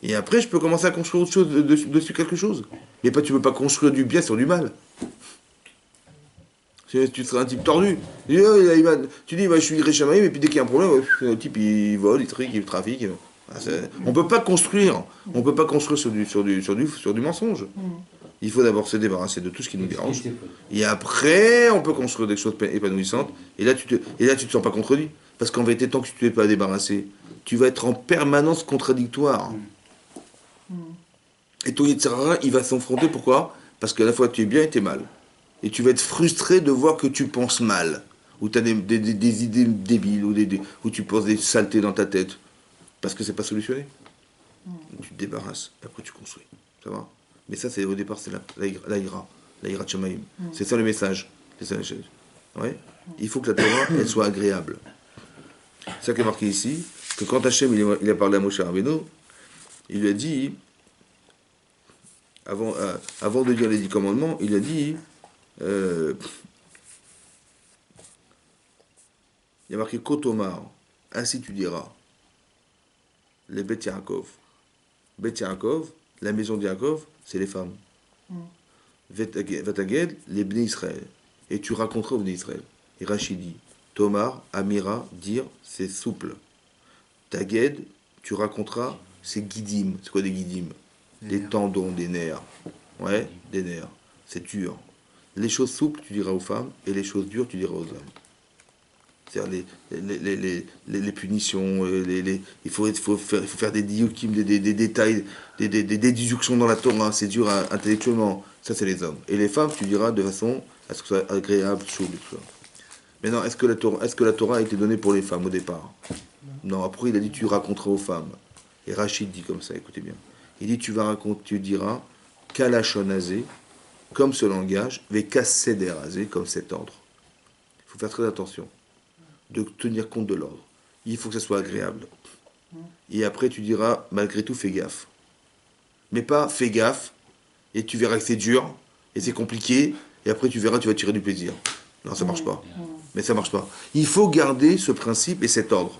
Et après, je peux commencer à construire autre chose, dessus quelque chose. Mais pas, tu peux pas construire du bien sur du mal. Tu seras un type tordu. Tu dis, bah, je suis Réchamaïm, et puis dès qu'il y a un problème, le type il vole, il trique, il trafique. On peut pas construire. On peut pas construire sur du mensonge. Il faut d'abord se débarrasser de tout ce qui nous dérange. Et après, on peut construire des choses épanouissantes. Et là, tu te sens pas contredit. Parce qu'en vérité, tant que tu ne t'es pas débarrassé, tu vas être en permanence contradictoire. Et ton Yetzirara, il va s'enfronter, pourquoi? Parce qu'à la fois tu es bien et tu es mal. Et tu vas être frustré de voir que tu penses mal. Ou tu as des idées débiles, ou tu penses des saletés dans ta tête. Parce que c'est pas solutionné. Tu te débarrasses, et après tu construis. Ça va? Mais ça, au départ, c'est la ira Shamaïm. C'est ça le message. C'est ça le message. Ouais? Il faut que la Torah, elle soit agréable. C'est ça qui est marqué ici, que quand Hachem il a parlé à Moshe Rabbeinu, il lui a dit, avant de dire les 10 commandements, il a dit, il y a marqué Kotomar, ainsi tu diras, les Bet Yaakov. Bet Yaakov, la maison de Yaakov, c'est les femmes. Vataged, les Bnei Israël. Et tu raconteras aux Bnei Israël. Et Rachid dit, Tomar, Amira, dire, c'est souple. Taged, tu raconteras, c'est guidim. C'est quoi des guidim? Des tendons, des nerfs. Ouais, des nerfs. C'est dur. Les choses souples, tu diras aux femmes, et les choses dures, tu diras aux hommes. C'est-à-dire les punitions, il faut faire des diukim, des détails, des déductions dans la Torah, c'est dur intellectuellement. Ça, c'est les hommes. Et les femmes, tu diras de façon à ce que ce soit agréable, chaud, tout ça. Maintenant, est-ce que la Torah a été donnée pour les femmes au départ? Non, après il a dit tu raconteras aux femmes. Et Rachid dit comme ça, écoutez bien. Il dit tu diras Kalashonazé, comme ce langage, Vekassederazé, comme cet ordre. Il faut faire très attention de tenir compte de l'ordre. Il faut que ça soit agréable. Et après tu diras, malgré tout, fais gaffe. Mais pas fais gaffe, et tu verras que c'est dur, et c'est compliqué, et après tu verras, tu vas tirer du plaisir. Non, ça marche pas. Mais ça marche pas. Il faut garder ce principe et cet ordre.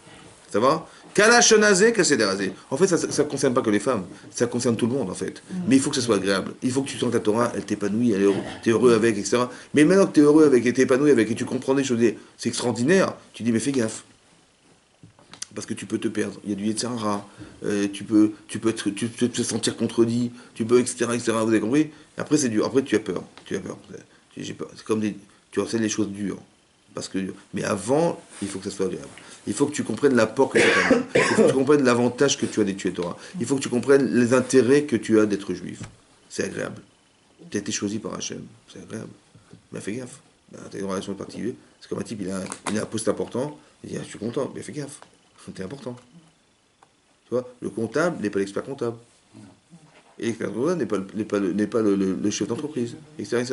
Ça va? Kalashonazé, Kasséderazé. En fait, ça ne concerne pas que les femmes. Ça concerne tout le monde, en fait. Mais il faut que ça soit agréable. Il faut que tu sens ta Torah, elle t'épanouit, tu es heureux avec, etc. Mais maintenant que tu es heureux avec et tu es épanoui avec et tu comprends des choses, c'est extraordinaire, tu dis, mais fais gaffe. Parce que tu peux te perdre. Il y a du Yetzirara. Tu peux te sentir contredit. Tu peux, etc., etc. Vous avez compris? Après, c'est dur. Après, tu as peur. C'est comme tu enseignes les choses dures. Mais avant, il faut que ça soit agréable. Il faut que tu comprennes l'apport que tu as. Il faut que tu comprennes l'avantage que tu as d'étudier Torah. Il faut que tu comprennes les intérêts que tu as d'être juif. C'est agréable. Tu as été choisi par Hachem. C'est agréable. Mais fais gaffe. Tu as une relation particulière. C'est comme un type, il a un poste important. Il dit, je suis content. Mais fais gaffe. C'est important. Tu vois, le comptable n'est pas l'expert comptable. Et l'expert comptable n'est pas le chef d'entreprise, etc.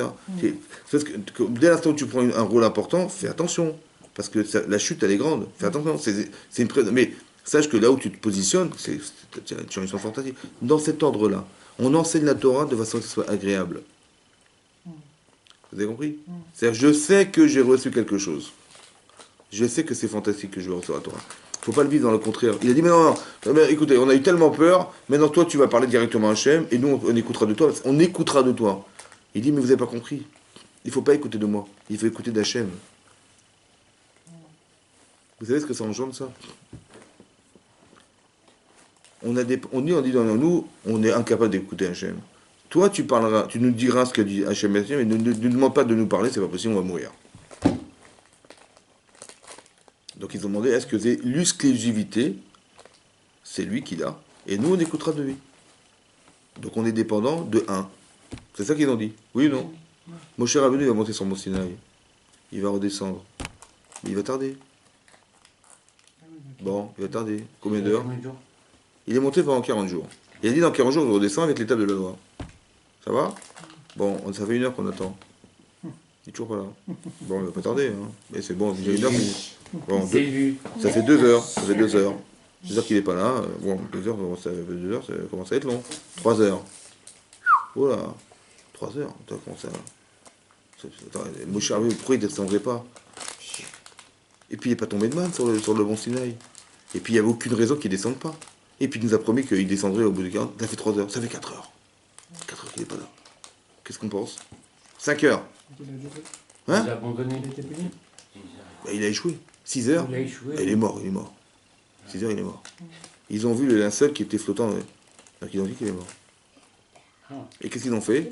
Dès l'instant où tu prends un rôle important, fais attention. Parce que la chute, elle est grande. Fais attention, c'est une mais sache que là où tu te positionnes, tu as une chance fantastique. Dans cet ordre-là, on enseigne la Torah de façon que ce soit agréable. Vous avez compris? C'est-à-dire, je sais que j'ai reçu quelque chose. Je sais que c'est fantastique que je vais recevoir la Torah. Faut pas le vivre dans le contraire. Il a dit, mais non, non, mais écoutez, on a eu tellement peur, maintenant toi tu vas parler directement à Hachem, et nous on écoutera de toi, on écoutera de toi. Il dit, mais vous n'avez pas compris. Il faut pas écouter de moi, il faut écouter d'Hachem. Vous savez ce que ça engendre, ça? On dit dans nous, on est incapable d'écouter Hachem. Toi, tu parleras, tu nous diras ce que dit Hachem, mais ne demande pas de nous parler, c'est pas possible, on va mourir. Donc ils ont demandé, est-ce que c'est l'exclusivité, c'est lui qui l'a, et nous on écoutera de lui. Donc on est dépendant de un. C'est ça qu'ils ont dit. Oui ou non? Moshe Rabbeinu il va monter sur Mont Sinaï. Il va redescendre. Mais il va tarder. Bon, il va tarder. Combien d'heures? Il est monté pendant 40 jours. Il a dit dans 40 jours, je redescends avec l'étape de la loi. Ça va? Bon, ça fait 1 heure qu'on attend. Il est toujours pas là. Bon, il va pas tarder. Hein. Mais c'est bon, déjà 1 heure. Bon, ça fait 2 heures. Ça fait 2 heures. 2 heures qu'il n'est pas là. Bon, 2 heures, ça commence à être long. 3 heures. Voilà. 3 heures. T'as commencé à... Moshe Rabbeinu, pourquoi il ne descendrait pas? Et puis il n'est pas tombé de manne sur le Mont Sinaï. Et puis il n'y avait aucune raison qu'il ne descende pas. Et puis il nous a promis qu'il descendrait au bout de 40. Ça fait 3 heures. Ça fait 4 heures. 4 heures qu'il n'est pas là. Qu'est-ce qu'on pense? 5 heures. Hein? Il a abandonné. Il était puni. Bah, il a échoué. 6 heures. Il a échoué. Il est mort. 6 heures, il est mort. Ils ont vu le linceul qui était flottant. Donc ils ont dit qu'il est mort. Et qu'est-ce qu'ils ont fait?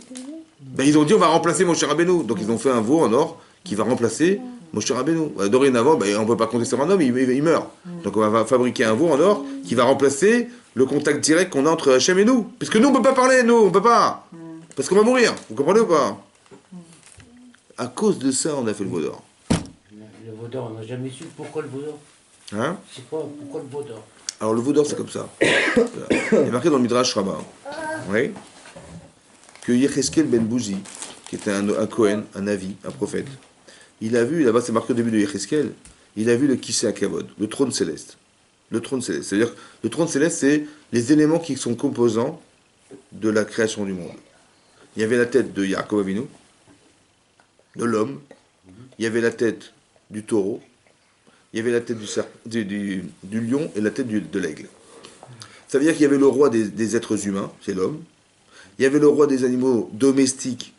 Ben, ils ont dit on va remplacer Moshe Rabbeinu. Donc ils ont fait un veau en or qui va remplacer Moshe Rabbeinu. Dorénavant, ben, on ne peut pas compter sur un homme, il meurt. Donc on va fabriquer un veau en or qui va remplacer le contact direct qu'on a entre Hachem et nous. Puisque nous on ne peut pas parler, nous, on ne peut pas. Parce qu'on va mourir. Vous comprenez ou pas? À cause de ça, on a fait le veau d'or. Le veau d'or, on n'a jamais su pourquoi le veau d'or. Hein? C'est quoi? Pourquoi le veau d'or? Alors le veau d'or, c'est comme ça. Il est marqué dans le Midrash Rabbah. Oui. Que Yecheskel ben Bouzi, qui était un Kohen, un Navi, un prophète, il a vu, là-bas c'est marqué au début de Yecheskel, il a vu le Kisei Akavod, le trône céleste. Le trône céleste. C'est-à-dire, le trône céleste, c'est les éléments qui sont composants de la création du monde. Il y avait la tête de Yaakov Avinu, de l'homme, il y avait la tête du taureau, il y avait la tête du lion et la tête de l'aigle. Ça veut dire qu'il y avait le roi des êtres humains, c'est l'homme. Il y avait le roi des animaux domestiques,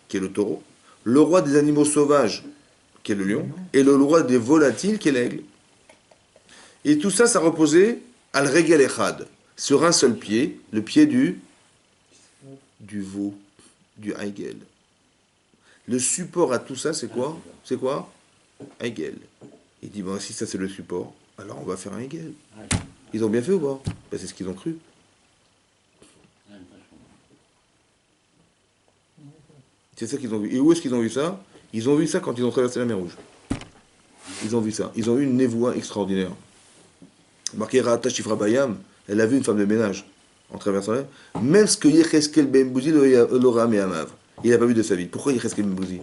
qui est le taureau. Le roi des animaux sauvages, qui est le lion. Et le roi des volatiles, qui est l'aigle. Et tout ça, ça reposait al regel echad, sur un seul pied, le pied du veau, du aigel. Le support à tout ça, c'est quoi? C'est quoi? Aigel. Il dit, bon, si ça c'est le support, alors on va faire un aigel. Ils ont bien fait ou pas? Ben, c'est ce qu'ils ont cru. C'est ça qu'ils ont vu. Et où est-ce qu'ils ont vu ça? Ils ont vu ça quand ils ont traversé la mer Rouge. Ils ont vu ça. Ils ont eu une névoie extraordinaire. Marqué Ra'ata Shifra Bayam, elle a vu une femme de ménage en traversant la mer. Même ce que Yecheskel Ben Bouzi l'aura mis à Mav. Il n'a pas vu de sa vie. Pourquoi Yecheskel Ben Bouzi?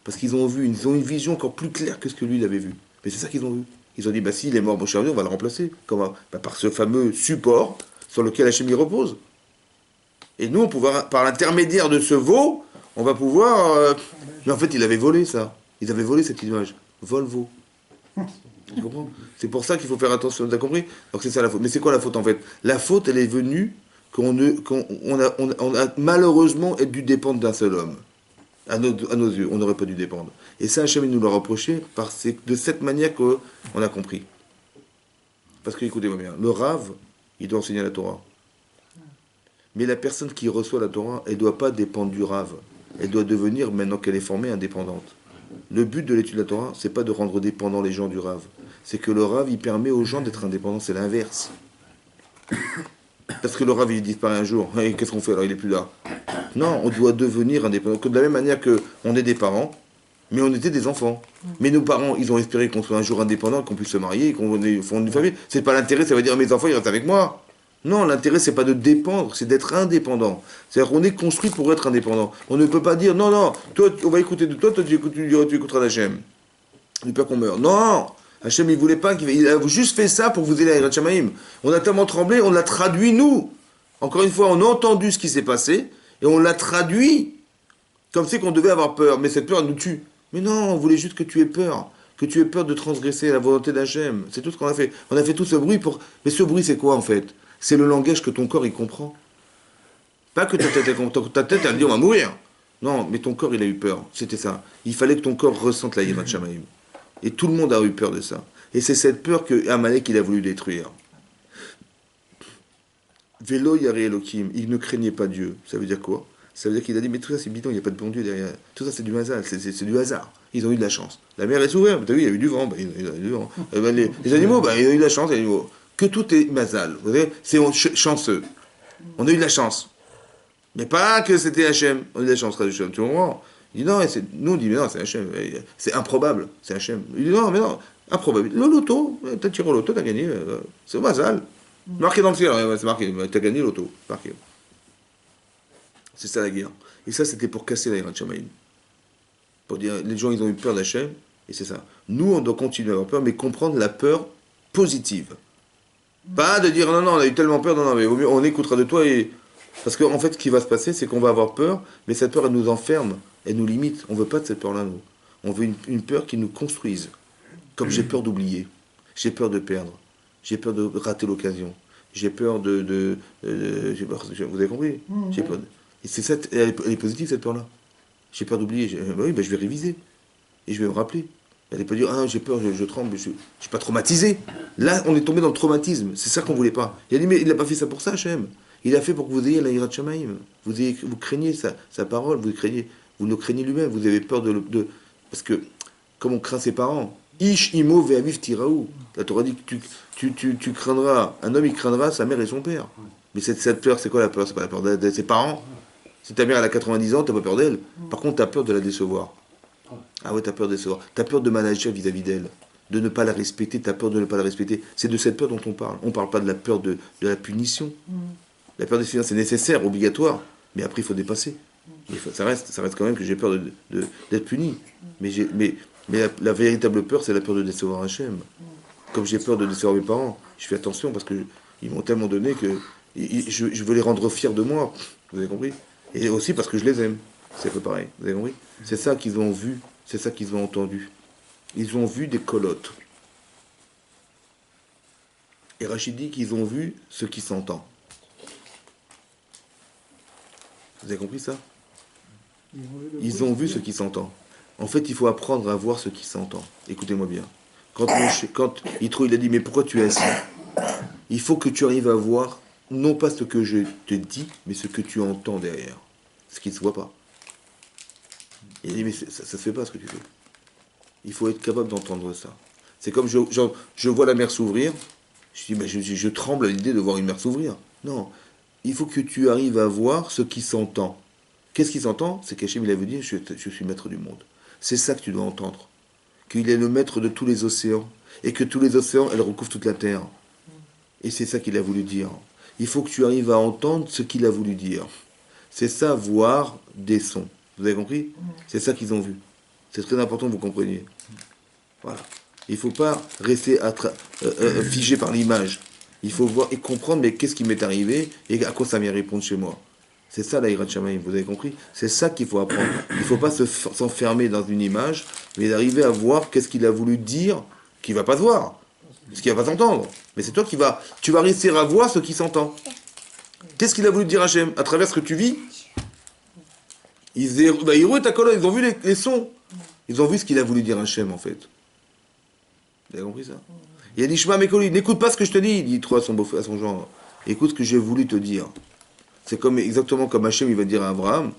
Parce qu'ils ont vu, ils ont une vision encore plus claire que ce que lui il avait vu. Mais c'est ça qu'ils ont vu. Ils ont dit, bah s'il est mort, Moshe Rabbeinu, on va le remplacer. Comment? Bah, par ce fameux support sur lequel Hachem y repose. Et nous, on pourra, par l'intermédiaire de ce veau, on va pouvoir... Mais en fait, il avait volé ça. Ils avaient volé cette image. Vol-veau. Tu comprends? C'est pour ça qu'il faut faire attention. Tu as compris? Donc c'est ça la faute. Mais c'est quoi la faute en fait? La faute, elle est venue qu'on a malheureusement dû dépendre d'un seul homme. À nos yeux, on n'aurait pas dû dépendre. Et ça, Hachem nous l'a reproché de cette manière qu'on a compris. Parce que, écoutez-moi bien, le Rav, il doit enseigner la Torah. Mais la personne qui reçoit la Torah, elle ne doit pas dépendre du Rav. Elle doit devenir, maintenant qu'elle est formée, indépendante. Le but de l'étude de la Torah, c'est pas de rendre dépendants les gens du Rav. C'est que le Rav, il permet aux gens d'être indépendants. C'est l'inverse. Parce que le Rav, il disparaît un jour. Et qu'est-ce qu'on fait alors? Il n'est plus là. Non, on doit devenir indépendant. De la même manière qu'on est des parents, mais on était des enfants. Mais nos parents, ils ont espéré qu'on soit un jour indépendants, qu'on puisse se marier, qu'on fonde une famille. C'est pas l'intérêt, ça veut dire mes enfants, ils restent avec moi. Non, l'intérêt, c'est pas de dépendre, c'est d'être indépendant. C'est-à-dire qu'on est construit pour être indépendant. On ne peut pas dire, non, toi, on va écouter de toi, tu écouteras d'Hachem. J'ai peur qu'on meure. Non! Hachem, il voulait pas il a juste fait ça pour vous aider à Yirat Shamayim. On a tellement tremblé, on l'a traduit nous. Encore une fois, on a entendu ce qui s'est passé et on l'a traduit comme c'est qu'on devait avoir peur. Mais cette peur, elle nous tue. Mais non, on voulait juste que tu aies peur. Que tu aies peur de transgresser la volonté d'Hachem. C'est tout ce qu'on a fait. On a fait tout ce bruit pour. Mais ce bruit, c'est quoi en fait? C'est le langage que ton corps il comprend. Pas que ta tête, elle dit on va mourir. Non, mais ton corps, il a eu peur. C'était ça. Il fallait que ton corps ressente la Yirat Shamayim. Et tout le monde a eu peur de ça. Et c'est cette peur que Amalek, il a voulu détruire. Vélo Yari Elohim, il ne craignait pas Dieu. Ça veut dire quoi? Ça veut dire qu'il a dit, mais tout ça c'est bidon, il n'y a pas de bon Dieu derrière. Tout ça c'est du hasard, c'est du hasard. Ils ont eu de la chance. La mer est ouverte, tu as vu, il y a eu du vent. Il y a eu du vent. Les animaux, ils ont eu de la chance, les animaux. Que tout est mazal. Vous savez, c'est chanceux. On a eu de la chance. Mais pas que c'était Hachem. On a eu de la chance, Hachem. Tu comprends? Il dit non, nous on dit, mais non, c'est Hachem. C'est improbable, c'est Hachem. Il dit non, mais non, improbable. Le loto, t'as tiré au loto, t'as gagné. C'est mazal. Marqué dans le ciel, c'est marqué, t'as gagné l'auto, marqué. C'est ça la guerre. Et ça, c'était pour casser la Yirat Shamayim. Pour dire, les gens, ils ont eu peur d'Hachem, et c'est ça. Nous, on doit continuer à avoir peur, mais comprendre la peur positive. Pas de dire, non, non, on a eu tellement peur, non, non, mais au mieux, on écoutera de toi, et... Parce qu'en fait, ce qui va se passer, c'est qu'on va avoir peur, mais cette peur, elle nous enferme, elle nous limite. On veut pas de cette peur-là, nous. On veut une peur qui nous construise. Comme j'ai peur d'oublier, j'ai peur de perdre. J'ai peur de rater l'occasion. J'ai peur de vous avez compris? J'ai peur et c'est cette, elle est positive cette peur-là. J'ai peur d'oublier. Oui, je vais réviser. Et je vais me rappeler. Elle n'est pas dire, ah, j'ai peur, je tremble, je ne suis pas traumatisé. Là, on est tombé dans le traumatisme. C'est ça qu'on ne voulait pas. Il a dit, mais il n'a pas fait ça pour ça, Hachem. Il a fait pour que vous ayez la Yirat Shamayim. Vous craignez sa parole, vous le craignez lui-même. Vous avez peur parce que, comme on craint ses parents, Ish imo ve'aviv tiraou. La Torah dit que tu craindras, un homme il craindra sa mère et son père. Mais cette peur, c'est quoi la peur? C'est pas la peur de ses parents. Si ta mère elle a 90 ans, t'as pas peur d'elle. Par contre, t'as peur de la décevoir. Ah ouais, t'as peur de décevoir. T'as peur de manager vis-à-vis d'elle. De ne pas la respecter, t'as peur de ne pas la respecter. C'est de cette peur dont on parle. On parle pas de la peur de la punition. La peur des finances, c'est nécessaire, obligatoire. Mais après, il faut dépasser. Ça reste quand même que j'ai peur d'être puni. Mais la véritable peur, c'est la peur de décevoir Hachem. Comme j'ai peur de décevoir mes parents, je fais attention parce qu'ils m'ont tellement donné que je veux les rendre fiers de moi. Vous avez compris? Et aussi parce que je les aime. C'est un peu pareil. Vous avez compris? C'est ça qu'ils ont vu, c'est ça qu'ils ont entendu. Ils ont vu des colottes. Et Rachid dit qu'ils ont vu ce qui s'entend. Vous avez compris ça? Ils ont vu ce qui s'entend. En fait, il faut apprendre à voir ce qui s'entend. Écoutez-moi bien. Quand Yitro, il a dit, mais pourquoi tu es assis? Il faut que tu arrives à voir, non pas ce que je te dis, mais ce que tu entends derrière. Ce qui ne se voit pas. Il a dit, mais ça ne se fait pas ce que tu fais. Il faut être capable d'entendre ça. C'est comme je vois la mer s'ouvrir, je dis, je tremble à l'idée de voir une mer s'ouvrir. Non. Il faut que tu arrives à voir ce qui s'entend. Qu'est-ce qui s'entend? C'est qu'Hachem, il avait dit, je suis maître du monde. C'est ça que tu dois entendre. Qu'il est le maître de tous les océans. Et que tous les océans, elles recouvrent toute la terre. Et c'est ça qu'il a voulu dire. Il faut que tu arrives à entendre ce qu'il a voulu dire. C'est ça, voir des sons. Vous avez compris? C'est ça qu'ils ont vu. C'est très important que vous compreniez. Voilà. Il ne faut pas rester figé par l'image. Il faut voir et comprendre, mais qu'est-ce qui m'est arrivé et à quoi ça vient répondre chez moi. C'est ça la Yirat Shamayim, vous avez compris? C'est ça qu'il faut apprendre. Il ne faut pas s'enfermer dans une image, mais d'arriver à voir qu'est-ce qu'il a voulu dire, qui ne va pas se voir, ce qui ne va pas s'entendre. Mais c'est toi tu vas réussir à voir ce qui s'entend. Qu'est-ce qu'il a voulu dire Hachem à travers ce que tu vis? Ils ont vu les sons. Ils ont vu ce qu'il a voulu dire Hachem, en fait. Vous avez compris ça? Il a dit, Shema Mekoli, n'écoute pas ce que je te dis, il dit trop à son genre. Écoute ce que j'ai voulu te dire. C'est exactement comme Hachem, il va dire à Abraham,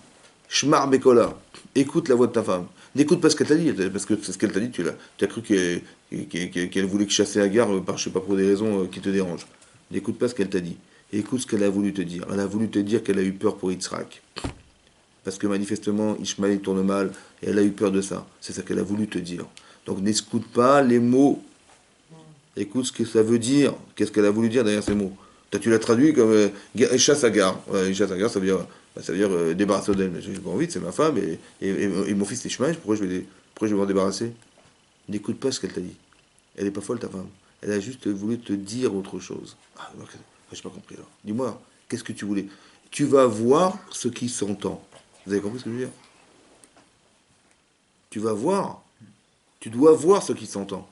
Shmar Bekola, écoute la voix de ta femme. N'écoute pas ce qu'elle t'a dit, parce que c'est ce qu'elle t'a dit, tu as cru qu'elle voulait chasser Agar par, je sais pas, pour des raisons qui te dérangent. N'écoute pas ce qu'elle t'a dit. Écoute ce qu'elle a voulu te dire. Elle a voulu te dire qu'elle a eu peur pour Yitzhak. Parce que manifestement, Ishmaël tourne mal, et elle a eu peur de ça. C'est ça qu'elle a voulu te dire. Donc n'écoute pas les mots. Écoute ce que ça veut dire. Qu'est-ce qu'elle a voulu dire derrière ces mots. Tu l'as traduit comme chasse Agar. Chasse Agar, ça veut dire débarrasse d'elle. J'ai pas envie, c'est ma femme, et mon fils Ishmaël, pourquoi je vais m'en débarrasser? N'écoute pas ce qu'elle t'a dit. Elle n'est pas folle, ta femme. Elle a juste voulu te dire autre chose. Ah, j'ai pas compris alors. Dis-moi, qu'est-ce que tu voulais? Tu vas voir ce qui s'entend. Vous avez compris ce que je veux dire? Tu vas voir. Tu dois voir ce qui s'entend.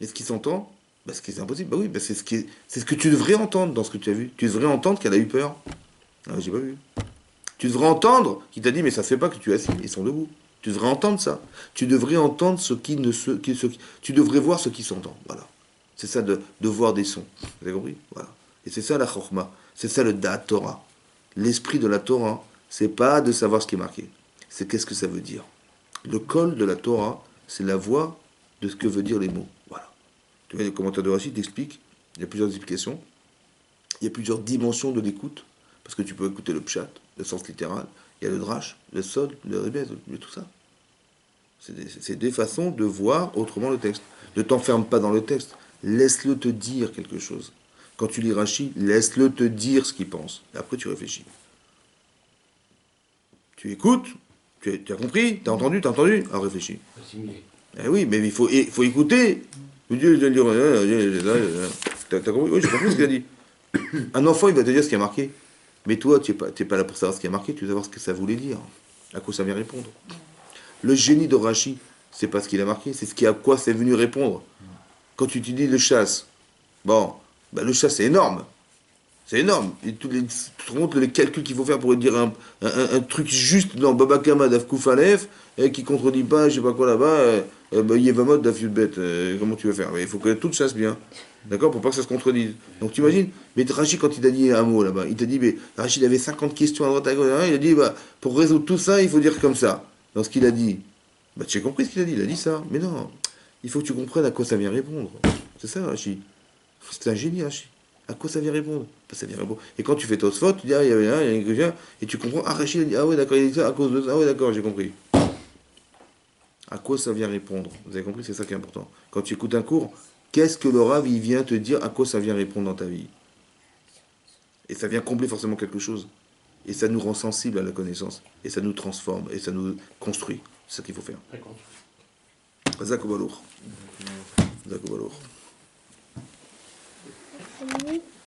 Et ce qui s'entend, bah, ce qui est impossible, bah oui, bah, c'est ce que tu devrais entendre dans ce que tu as vu. Tu devrais entendre qu'elle a eu peur. Ah, j'ai pas vu. Tu devrais entendre qu'il t'a dit, mais ça se fait pas que tu es assis, ils sont debout. Tu devrais entendre ça. Tu devrais entendre ce qui ne se. Tu devrais voir ce qui s'entend. Voilà. C'est ça de voir des sons. Vous avez compris? Voilà. Et c'est ça la chorma. C'est ça le da'at Torah. L'esprit de la Torah, c'est pas de savoir ce qui est marqué. C'est qu'est-ce que ça veut dire. Le col de la Torah, c'est la voix de ce que veut dire les mots. Voilà. Tu vois, les commentaires de Rachid t'expliquent. Il y a plusieurs explications. Il y a plusieurs dimensions de l'écoute. Parce que tu peux écouter le pshat, le sens littéral. Il y a le drash, le sod, le rébez, tout ça. C'est des façons de voir autrement le texte. Ne t'enferme pas dans le texte. Laisse-le te dire quelque chose. Quand tu lis Rashi, laisse-le te dire ce qu'il pense. Et après, tu réfléchis. Tu écoutes, tu as compris, tu as entendu, alors réfléchis. Assimiler. Eh oui, mais il faut écouter. T'as compris? Oui, j'ai compris ce qu'il a dit. Un enfant, il va te dire ce qui a marqué. Mais toi, tu n'es pas là pour savoir ce qui a marqué, tu veux savoir ce que ça voulait dire. À quoi ça vient répondre. Le génie de Rashi, c'est pas ce qu'il a marqué, c'est à quoi c'est venu répondre. Quand tu te dis le chasse, bon, bah le chasse c'est énorme. C'est énorme. Et tu te rends compte les calculs qu'il faut faire pour dire un truc juste dans Baba Kama d'Afkouf Aleph, et qui contredit pas, je sais pas quoi là-bas, Yevamot d'Af Yudbet. Comment tu vas faire? Mais il faut que tout chasse bien. D'accord? Pour pas que ça se contredise. Donc tu imagines, mais Rachid, quand il t'a dit un mot là-bas, il t'a dit, mais Rachid avait 50 questions à droite à gauche, hein, il a dit, bah, pour résoudre tout ça, il faut dire comme ça. Dans ce qu'il a dit. Bah, tu as compris ce qu'il a dit, il a dit ça. Mais non, il faut que tu comprennes à quoi ça vient répondre. C'est ça, Rachid. C'est un génie, Rachid. À quoi ça vient répondre? Bah, ça vient répondre. Et quand tu fais Tosfot, tu dis, ah, il y avait un, il y a un quelqu'un, et tu comprends, ah, Rachid a dit, ah ouais, d'accord, il a dit ça à cause de ça, ah ouais, d'accord, j'ai compris. À quoi ça vient répondre? Vous avez compris, c'est ça qui est important. Quand tu écoutes un cours, qu'est-ce que le Rav, il vient te dire à quoi ça vient répondre dans ta vie? Et ça vient combler forcément quelque chose. Et ça nous rend sensibles à la connaissance. Et ça nous transforme. Et ça nous construit. C'est ça qu'il faut faire. Très content. Zakobalour. Zakobalour.